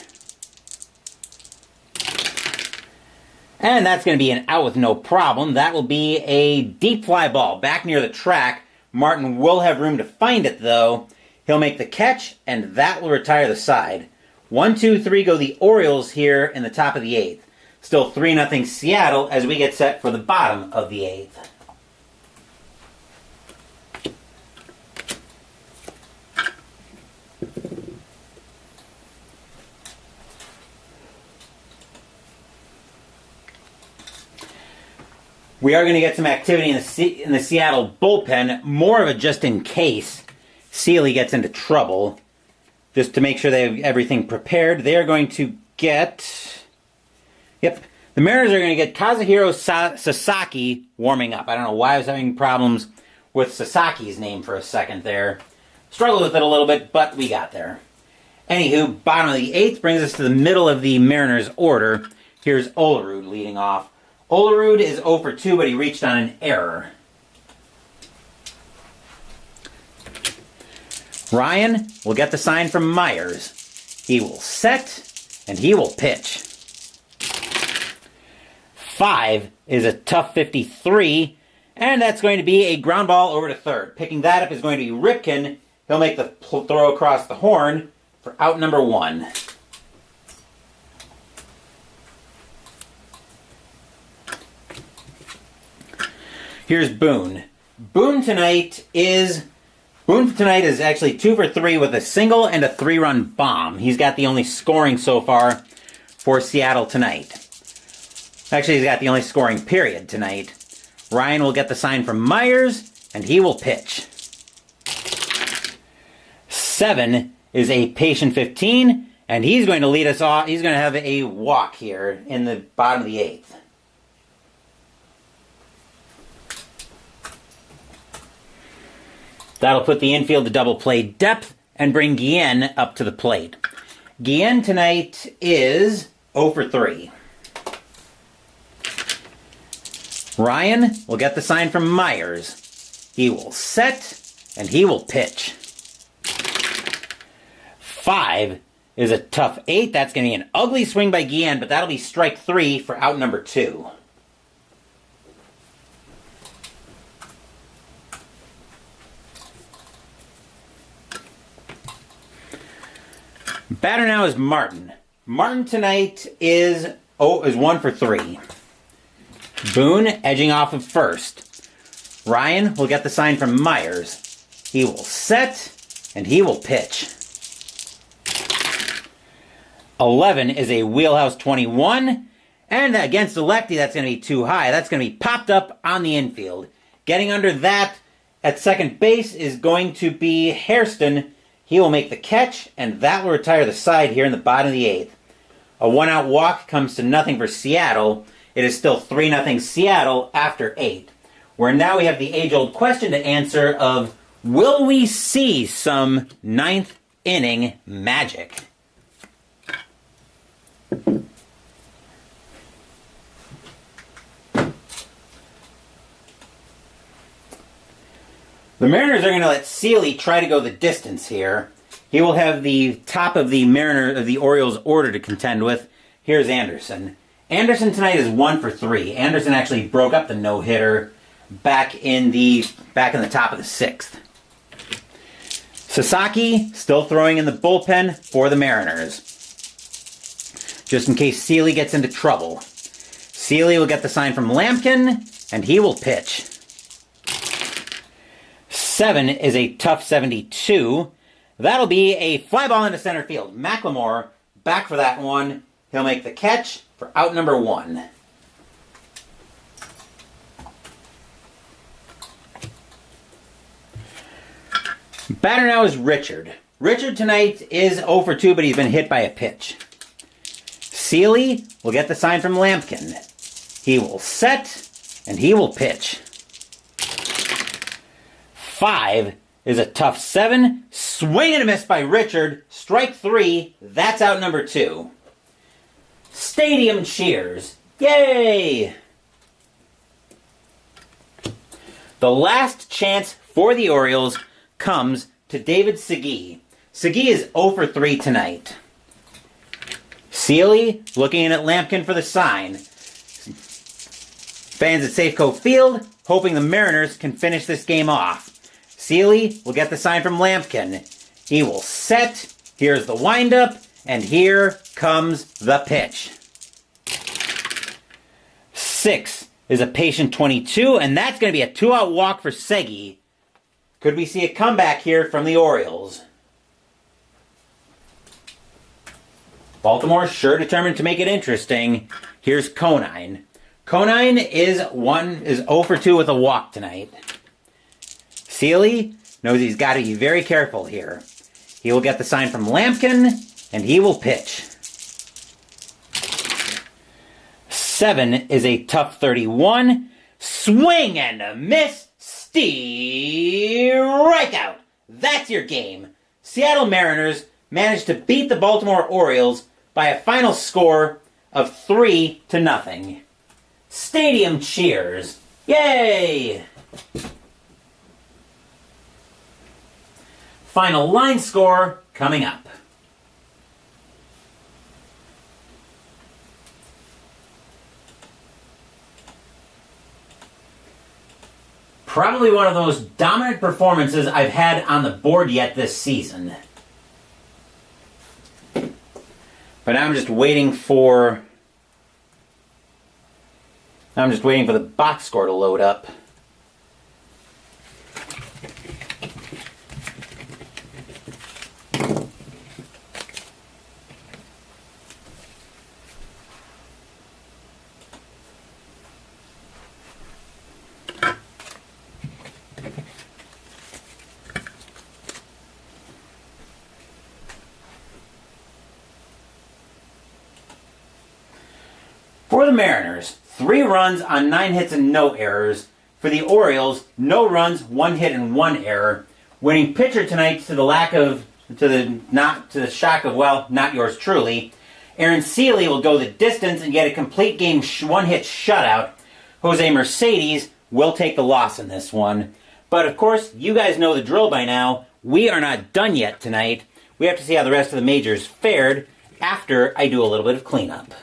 And that's going to be an out with no problem. That will be a deep fly ball back near the track. Martin will have room to find it, though. He'll make the catch, and that will retire the side. 1, 2, 3 go the Orioles here in the top of the 8th. Still 3-0 Seattle as we get set for the bottom of the 8th. We are going to get some activity in the Seattle bullpen, more of a just in case Seeley gets into trouble. Just to make sure they have everything prepared, they are going to get... Yep, the Mariners are going to get Kazuhiro Sasaki warming up. I don't know why I was having problems with Sasaki's name for a second there. Struggled with it a little bit, but we got there. Anywho, bottom of the 8th brings us to the middle of the Mariners order. Here's Olerud leading off. Olerud is 0 for 2, but he reached on an error. Ryan will get the sign from Myers. He will set, and he will pitch. 5 is a tough 53, and that's going to be a ground ball over to third. Picking that up is going to be Ripken. He'll make the throw across the horn for out number 1. Here's Boone. Boone tonight is actually 2 for 3 with a single and a 3-run bomb. He's got the only scoring so far for Seattle tonight. Actually, he's got the only scoring period tonight. Ryan will get the sign from Myers, and he will pitch. 7 is a patient 15, and he's going to lead us off. He's going to have a walk here in the bottom of the 8th. That'll put the infield to double play depth and bring Guillen up to the plate. Guillen tonight is 0 for 3. Ryan will get the sign from Myers. He will set, and he will pitch. 5 is a tough 8. That's going to be an ugly swing by Guillen, but that'll be strike 3 for out number 2. Batter now is Martin. Martin tonight is 1 for 3. Boone edging off of first. Ryan will get the sign from Myers. He will set, and he will pitch. 11 is a wheelhouse 21, and against the lefty, that's going to be too high. That's going to be popped up on the infield. Getting under that at second base is going to be Hairston. He will make the catch, and that will retire the side here in the bottom of the 8th. A 1-out walk comes to nothing for Seattle. It is still 3-0 Seattle after 8. Where now we have the age-old question to answer of, will we see some 9th inning magic? The Mariners are going to let Seeley try to go the distance here. He will have the top of the Orioles order to contend with. Here's Anderson. Anderson tonight is 1 for 3. Anderson actually broke up the no-hitter back in the top of the 6th. Sasaki still throwing in the bullpen for the Mariners, just in case Seeley gets into trouble. Seeley will get the sign from Lampkin, and he will pitch. 7 is a tough 72. That'll be a fly ball into center field. McLemore back for that one. He'll make the catch for out number 1. Batter now is Richard. Richard tonight is 0 for 2, but he's been hit by a pitch. Seeley will get the sign from Lampkin. He will set, and he will pitch. 5 is a tough 7. Swing and a miss by Richard. Strike 3. That's out number 2. Stadium cheers. Yay! The last chance for the Orioles comes to David Segui. Segui is 0 for 3 tonight. Seeley looking in at Lampkin for the sign. Fans at Safeco Field hoping the Mariners can finish this game off. Seeley will get the sign from Lampkin. He will set. Here's the windup. And here comes the pitch. 6 is a patient 22. And that's going to be a 2-out walk for Segui. Could we see a comeback here from the Orioles? Baltimore sure determined to make it interesting. Here's Conine. Conine is 0 for 2 with a walk tonight. Seeley knows he's got to be very careful here. He will get the sign from Lampkin, and he will pitch. 7 is a tough 31. Swing and a miss. Strikeout. That's your game. Seattle Mariners managed to beat the Baltimore Orioles by a final score of 3-0. Stadium cheers. Yay! Final line score coming up. Probably one of the most dominant performances I've had on the board yet this season. But now I'm just waiting for the box score to load up. For the Mariners, 3 runs on 9 hits and no errors. For the Orioles, no runs, 1 hit and 1 error. Winning pitcher tonight to the shock of, well, not yours truly. Aaron Seeley will go the distance and get a complete game 1-hit shutout. Jose Mercedes will take the loss in this one. But of course, you guys know the drill by now. We are not done yet tonight. we have to see how the rest of the majors fared after I do a little bit of cleanup.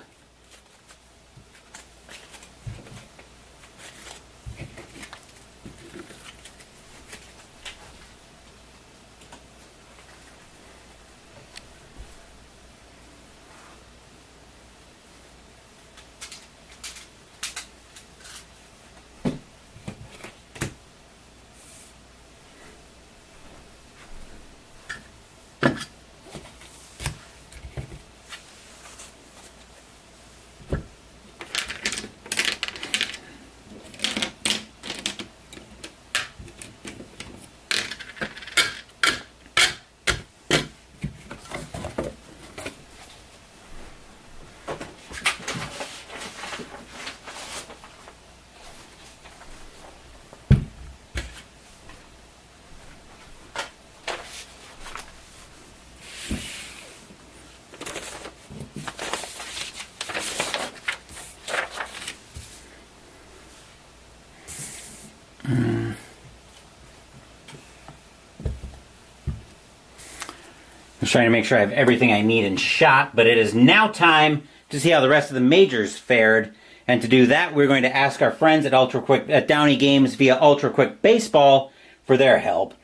I'm trying to make sure I have everything I need in shot, but it is now time to see how the rest of the majors fared. And to do that, we're going to ask our friends at Downey Games via Ultra Quick Baseball for their help.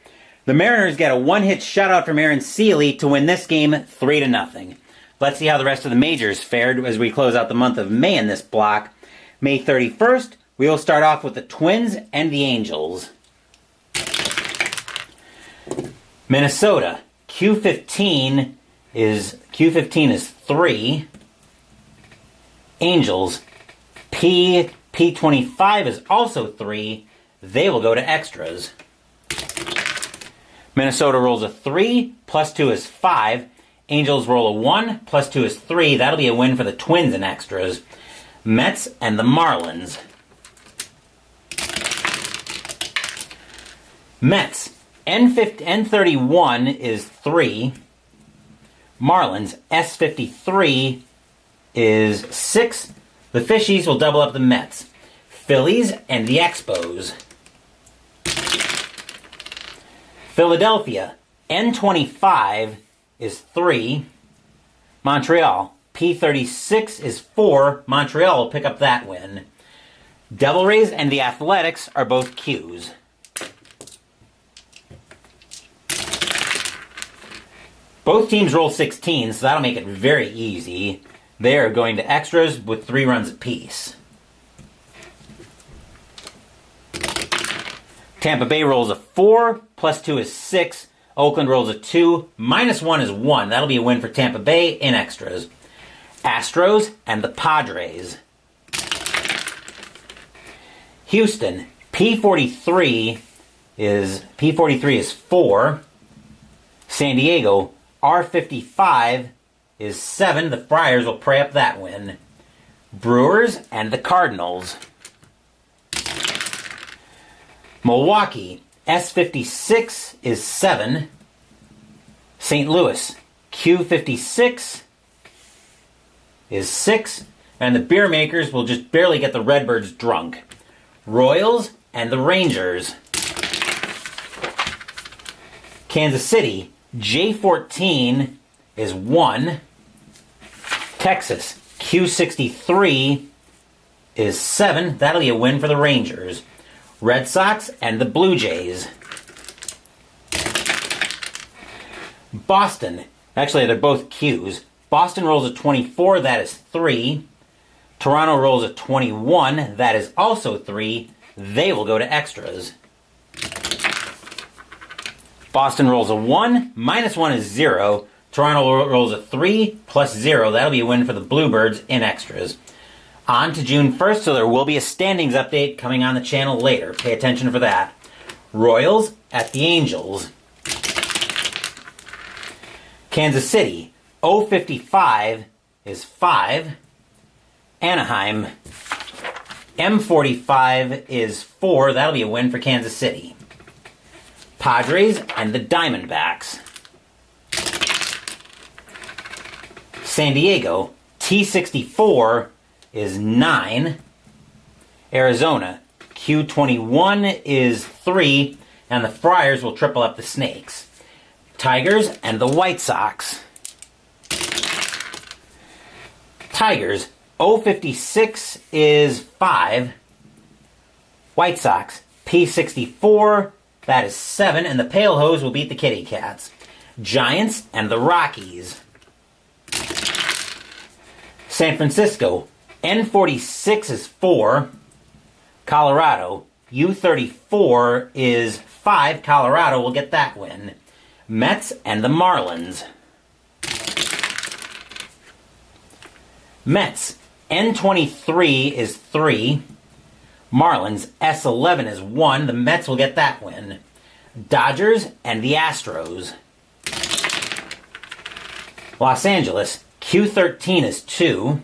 The Mariners get a one-hit shutout from Aaron Seeley to win this game 3-0. Let's see how the rest of the majors fared as we close out the month of May in this block. May 31st, we will start off with the Twins and the Angels. Minnesota, Q15 is 3. Angels, P25 is also 3. They will go to extras. Minnesota rolls a 3, plus 2 is 5. Angels roll a 1, plus 2 is 3. That'll be a win for the Twins in extras. Mets and the Marlins. Mets, N31 is 3. Marlins, S53 is 6. The Fishies will double up the Mets. Phillies and the Expos. Philadelphia, N25 is 3. Montreal, P36 is 4. Montreal will pick up that win. Devil Rays and the Athletics are both Qs. Both teams roll 16, so that'll make it very easy. They are going to extras with 3 runs apiece. Tampa Bay rolls a 4, plus 2 is 6. Oakland rolls a 2, minus 1 is 1. That'll be a win for Tampa Bay in extras. Astros and the Padres. Houston, P43 is 4. San Diego, R55 is 7. The Friars will pray up that win. Brewers and the Cardinals. Milwaukee, S56 is 7. St. Louis, Q56 is 6. And the beer makers will just barely get the Redbirds drunk. Royals and the Rangers. Kansas City, J14 is 1. Texas, Q63 is 7. That'll be a win for the Rangers. Red Sox and the Blue Jays. Boston, actually they're both Qs. Boston rolls a 24, that is 3. Toronto rolls a 21, that is also 3. They will go to extras. Boston rolls a 1, minus 1 is 0. Toronto rolls a 3, plus 0. That'll be a win for the Bluebirds in extras. On to June 1st, so there will be a standings update coming on the channel later. Pay attention for that. Royals at the Angels. Kansas City, O55 is 5. Anaheim, M45 is 4. That'll be a win for Kansas City. Padres and the Diamondbacks. San Diego, T64 is 9. Arizona, Q21 is 3. And the Friars will triple up the Snakes. Tigers and the White Sox. Tigers, 056 is 5. White Sox, P64, that is 7, and the Pale Hose will beat the Kitty Cats. Giants and the Rockies. San Francisco, N46 is 4. Colorado, U34 is 5. Colorado will get that win. Mets and the Marlins. Mets, N23 is 3. Marlins, S11 is 1. The Mets will get that win. Dodgers and the Astros. Los Angeles, Q13 is 2.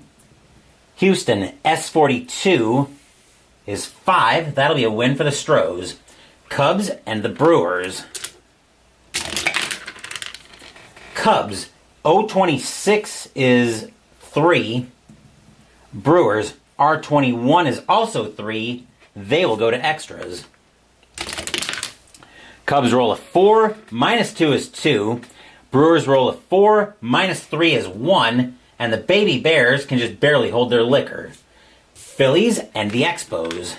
Houston, S42 is 5. That'll be a win for the Stros. Cubs and the Brewers. Cubs, 026 is 3. Brewers, R21 is also 3. They will go to extras. Cubs roll a 4, minus 2 is 2. Brewers roll a 4, minus 3 is 1. And the Baby Bears can just barely hold their liquor. Phillies and the Expos.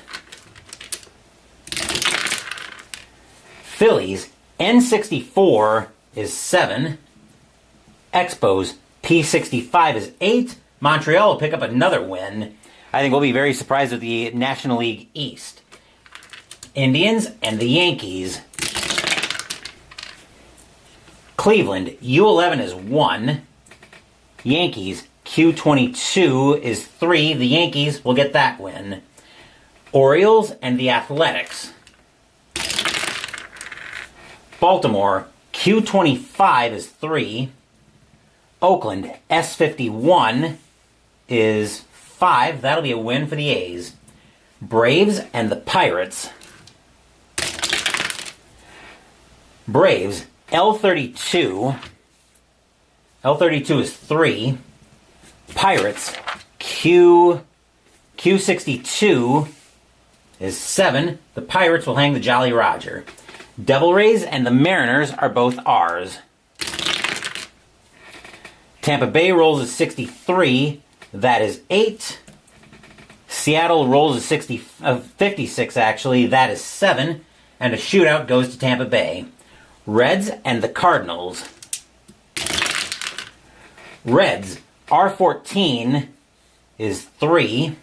Phillies, N64 is 7. Expos, P65 is 8. Montreal will pick up another win. I think we'll be very surprised with the National League East. Indians and the Yankees. Cleveland, U11 is 1. Yankees, Q22 is 3. The Yankees will get that win. Orioles and the Athletics. Baltimore, Q25 is 3. Oakland, S51 is 5. That'll be a win for the A's. Braves and the Pirates. Braves, L32. L32 is 3. Pirates, Q62 is 7. The Pirates will hang the Jolly Roger. Devil Rays and the Mariners are both R's. Tampa Bay rolls a 63. That is 8. Seattle rolls a 56, actually. That is 7. And a shootout goes to Tampa Bay. Reds and the Cardinals. Reds, R14 is 3.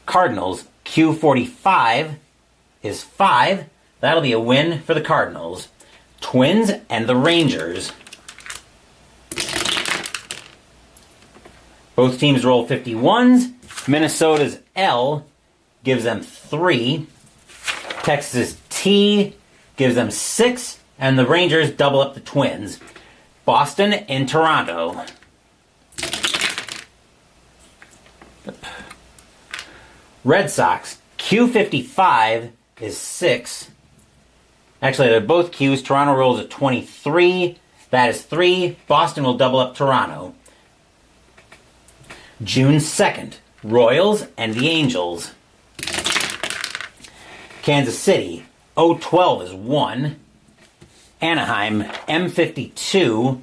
Cardinals, Q45 is 5. That'll be a win for the Cardinals. Twins and the Rangers. Both teams roll 51s. Minnesota's L gives them 3. Texas' T gives them 6. And the Rangers double up the Twins. Boston and Toronto. Red Sox, Q55 is 6. Actually, they're both Qs. Toronto rolls a 23. That is 3. Boston will double up Toronto. June 2nd, Royals and the Angels. Kansas City, 012 is 1. Anaheim, M52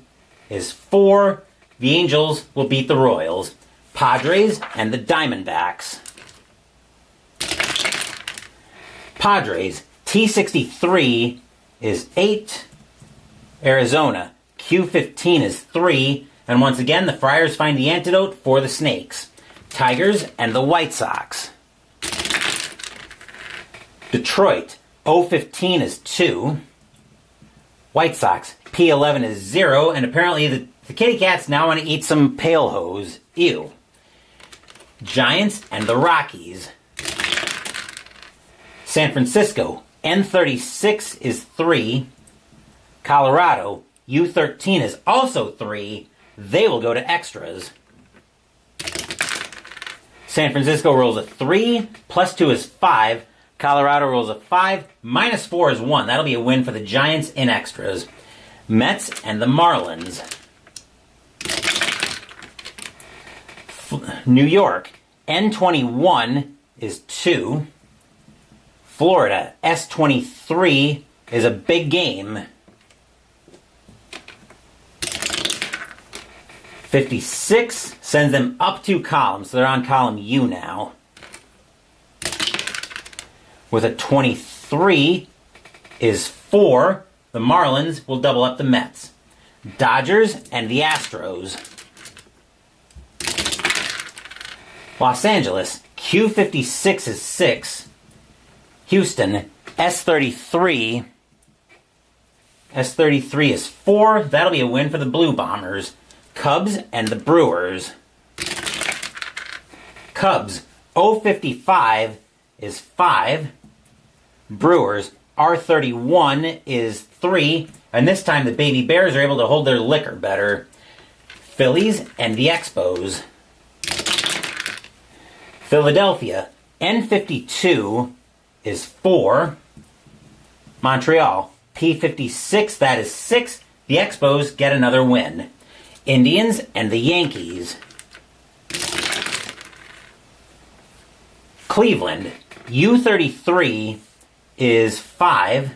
is 4. The Angels will beat the Royals. Padres and the Diamondbacks. Padres, T63 is 8. Arizona, Q15 is 3. And once again, the Friars find the antidote for the Snakes. Tigers and the White Sox. Detroit, 015 is 2. White Sox, P11 is 0. And apparently the Kitty Cats now want to eat some Pale Hose. Ew. Giants and the Rockies. San Francisco, N36 is 3. Colorado, U13 is also 3. They will go to extras. San Francisco rolls a 3, plus 2 is 5. Colorado rolls a 5, minus 4 is 1. That'll be a win for the Giants in extras. Mets and the Marlins. New York, N21 is 2. Florida, S23 is a big game. 56 sends them up 2 columns, so they're on column U now. With a 23 is 4. The Marlins will double up the Mets. Dodgers and the Astros. Los Angeles, Q56 is 6. Houston, S33. S33 is 4. That'll be a win for the Blue Bombers. Cubs and the Brewers. Cubs, O55 is 5. Brewers, R31 is 3. And this time the Baby Bears are able to hold their liquor better. Phillies and the Expos. Philadelphia, N52 is 4. Montreal, P56, that is 6. The Expos get another win. Indians and the Yankees. Cleveland, U33 is 5.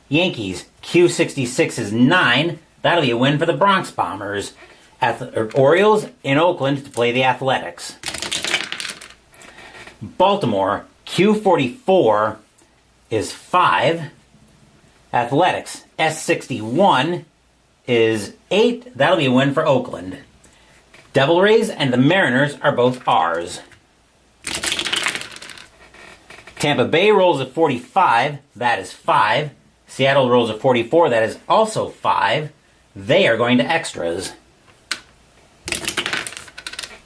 Yankees, Q66 is 9. That'll be a win for the Bronx Bombers. Orioles in Oakland to play the Athletics. Baltimore, Q44 is 5. Athletics, S61 is 8. That'll be a win for Oakland. Devil Rays and the Mariners are both R's. Tampa Bay rolls a 45. That is 5. Seattle rolls a 44. That is also 5. They are going to extras.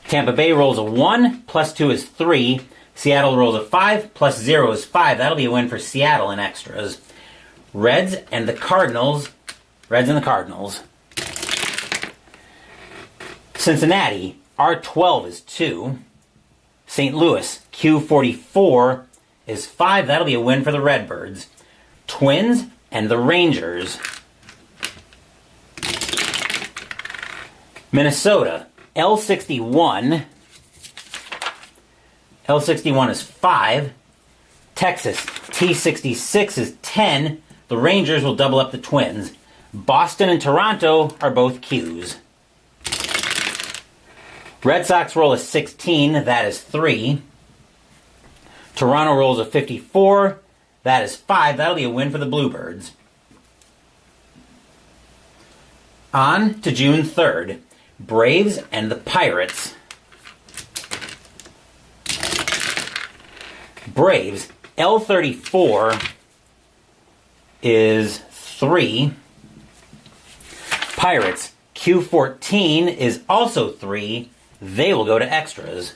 Tampa Bay rolls a 1. Plus 2 is 3. Seattle rolls a 5. Plus 0 is 5. That'll be a win for Seattle in extras. Reds and the Cardinals. Reds and the Cardinals. Cincinnati, R12 is 2. St. Louis, Q44 is 5. That'll be a win for the Redbirds. Twins and the Rangers. Minnesota, L61. L61 is 5. Texas, T66 is 10. The Rangers will double up the Twins. Boston and Toronto are both Qs. Red Sox roll a 16. That is 3. Toronto rolls a 54. That is 5. That'll be a win for the Bluebirds. On to June 3rd. Braves and the Pirates. Braves, L34 is 3. Pirates, Q14 is also 3. They will go to extras.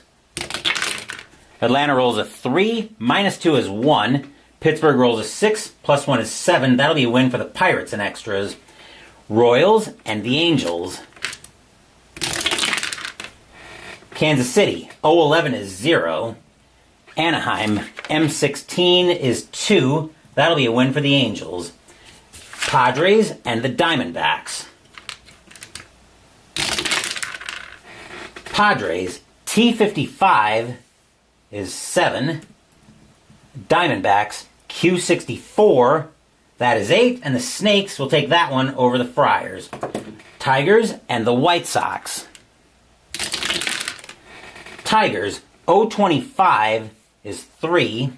Atlanta rolls a 3. Minus 2 is 1. Pittsburgh rolls a 6. Plus 1 is 7. That'll be a win for the Pirates in extras. Royals and the Angels. Kansas City, O11 is 0. Anaheim, M16 is 2. That'll be a win for the Angels. Padres and the Diamondbacks. Padres, T55 is 7. Diamondbacks, Q64, that is 8. And the Snakes will take that one over the Friars. Tigers and the White Sox. Tigers, O25 is 3.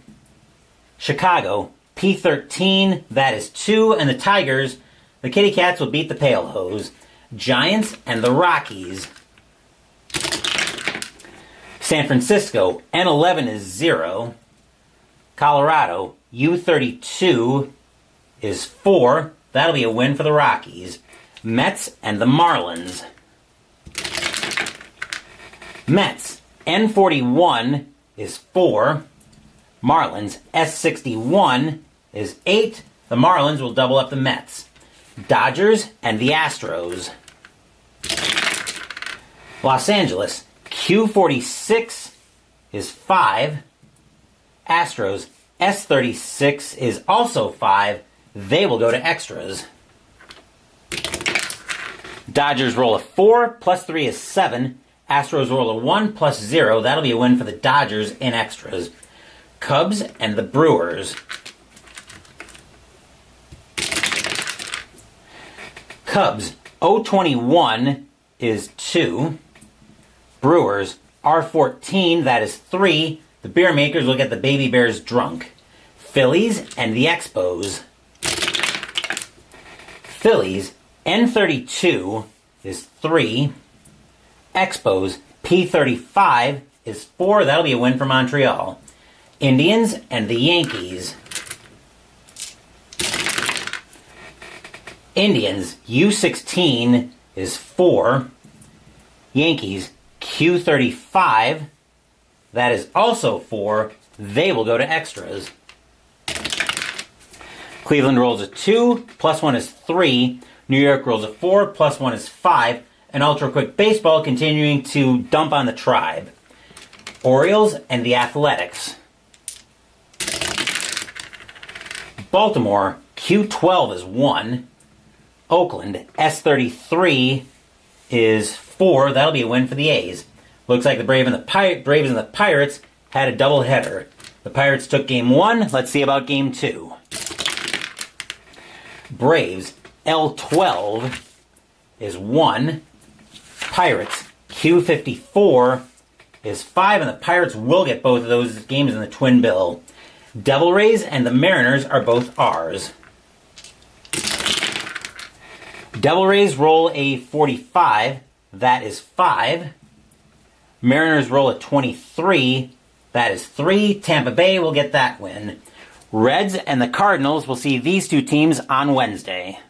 Chicago, P13, that is 2. And the Tigers, the Kitty Cats will beat the Pale Hose. Giants and the Rockies. San Francisco, N11 is 0. Colorado, U32 is 4. That'll be a win for the Rockies. Mets and the Marlins. Mets, N41 is 4. Marlins, S61 is 8. The Marlins will double up the Mets. Dodgers and the Astros. Los Angeles, Q46 is 5. Astros, S36 is also 5. They will go to extras. Dodgers roll a 4. Plus 3 is 7. Astros roll a 1 plus 0. That'll be a win for the Dodgers in extras. Cubs and the Brewers. Cubs, O21 is 2. Brewers R14, that is 3. The beer makers will get the Baby Bears drunk. Phillies and the Expos. Phillies N32 is 3. Expos P35 is 4. That'll be a win for Montreal. Indians and the Yankees. Indians U16 is 4. Yankees Q35. That is also 4. They will go to extras. Cleveland rolls a 2, plus 1 is 3. New York rolls a 4, plus 1 is 5. And Ultra Quick Baseball continuing to dump on the Tribe. Orioles and the Athletics. Baltimore Q12 is 1. Oakland S33 is 4. That'll be a win for the A's. Looks like the Braves and the Pirates had a doubleheader. The Pirates took game 1. Let's see about game 2. Braves L12 is 1. Pirates Q54 is 5, and the Pirates will get both of those games in the Twin Bill. Devil Rays and the Mariners are both R's. Devil Rays roll a 45, that is 5. Mariners roll a 23, that is 3. Tampa Bay will get that win. Reds and the Cardinals will see these two teams on Wednesday.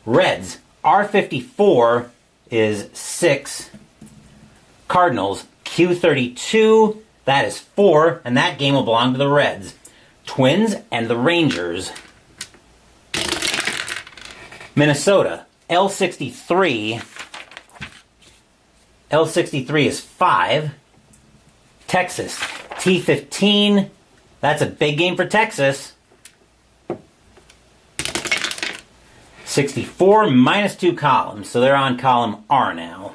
Reds R54 is 6. Cardinals Q32, that is 4, and that game will belong to the Reds. Twins and the Rangers. Minnesota L63 is 5. Texas T15, that's a big game for Texas. 64 minus 2 columns, so they're on column R now.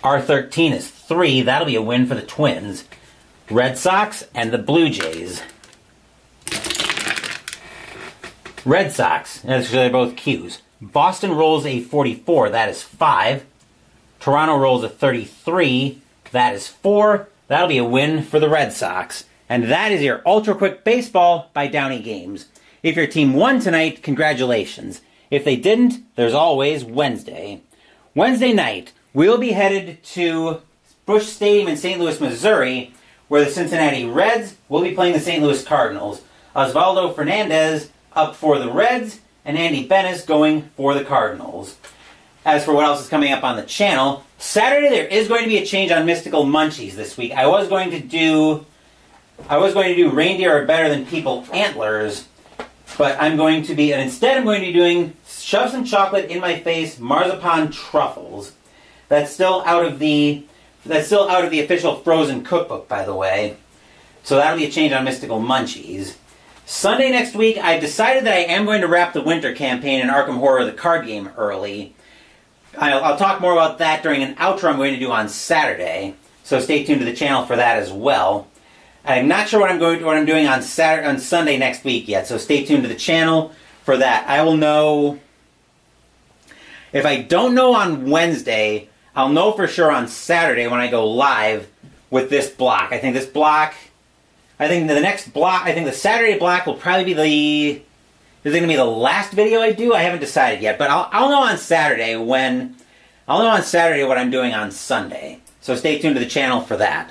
R13 is 3, that'll be a win for the Twins. Red Sox and the Blue Jays. Red Sox, they're both Qs. Boston rolls a 44, that is 5. Toronto rolls a 33, that is 4. That'll be a win for the Red Sox. And that is your Ultra Quick Baseball by Downey Games. If your team won tonight, congratulations. If they didn't, there's always Wednesday. Wednesday night, we'll be headed to Busch Stadium in St. Louis, Missouri, where the Cincinnati Reds will be playing the St. Louis Cardinals. Osvaldo Fernandez up for the Reds, and Andy Benes going for the Cardinals. As for what else is coming up on the channel, Saturday there is going to be a change on Mystical Munchies this week. I was going to do Reindeer Are Better Than People Antlers, but instead I'm going to be doing Shove Some Chocolate in My Face Marzipan Truffles. That's still out of the official Frozen cookbook, by the way. So that'll be a change on Mystical Munchies. Sunday next week, I've decided that I am going to wrap the winter campaign in Arkham Horror, the card game, early. I'll talk more about that during an outro I'm going to do on Saturday, so stay tuned to the channel for that as well. I'm not sure what I'm doing on Sunday next week yet, so stay tuned to the channel for that. I will know. If I don't know on Wednesday, I'll know for sure on Saturday when I go live with this block. I think the Saturday block will probably be is it going to be the last video I do? I haven't decided yet, but I'll know on Saturday what I'm doing on Sunday. So stay tuned to the channel for that.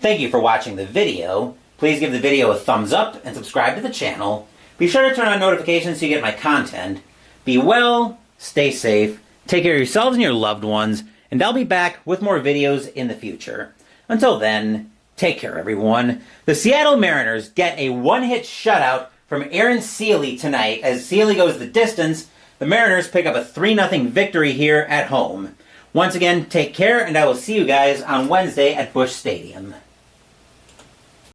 Thank you for watching the video. Please give the video a thumbs up and subscribe to the channel. Be sure to turn on notifications so you get my content. Be well, stay safe, take care of yourselves and your loved ones, and I'll be back with more videos in the future. Until then, take care, everyone. The Seattle Mariners get a one-hit shutout from Aaron Seeley tonight. As Seeley goes the distance, the Mariners pick up a 3-0 victory here at home. Once again, take care, and I will see you guys on Wednesday at Busch Stadium.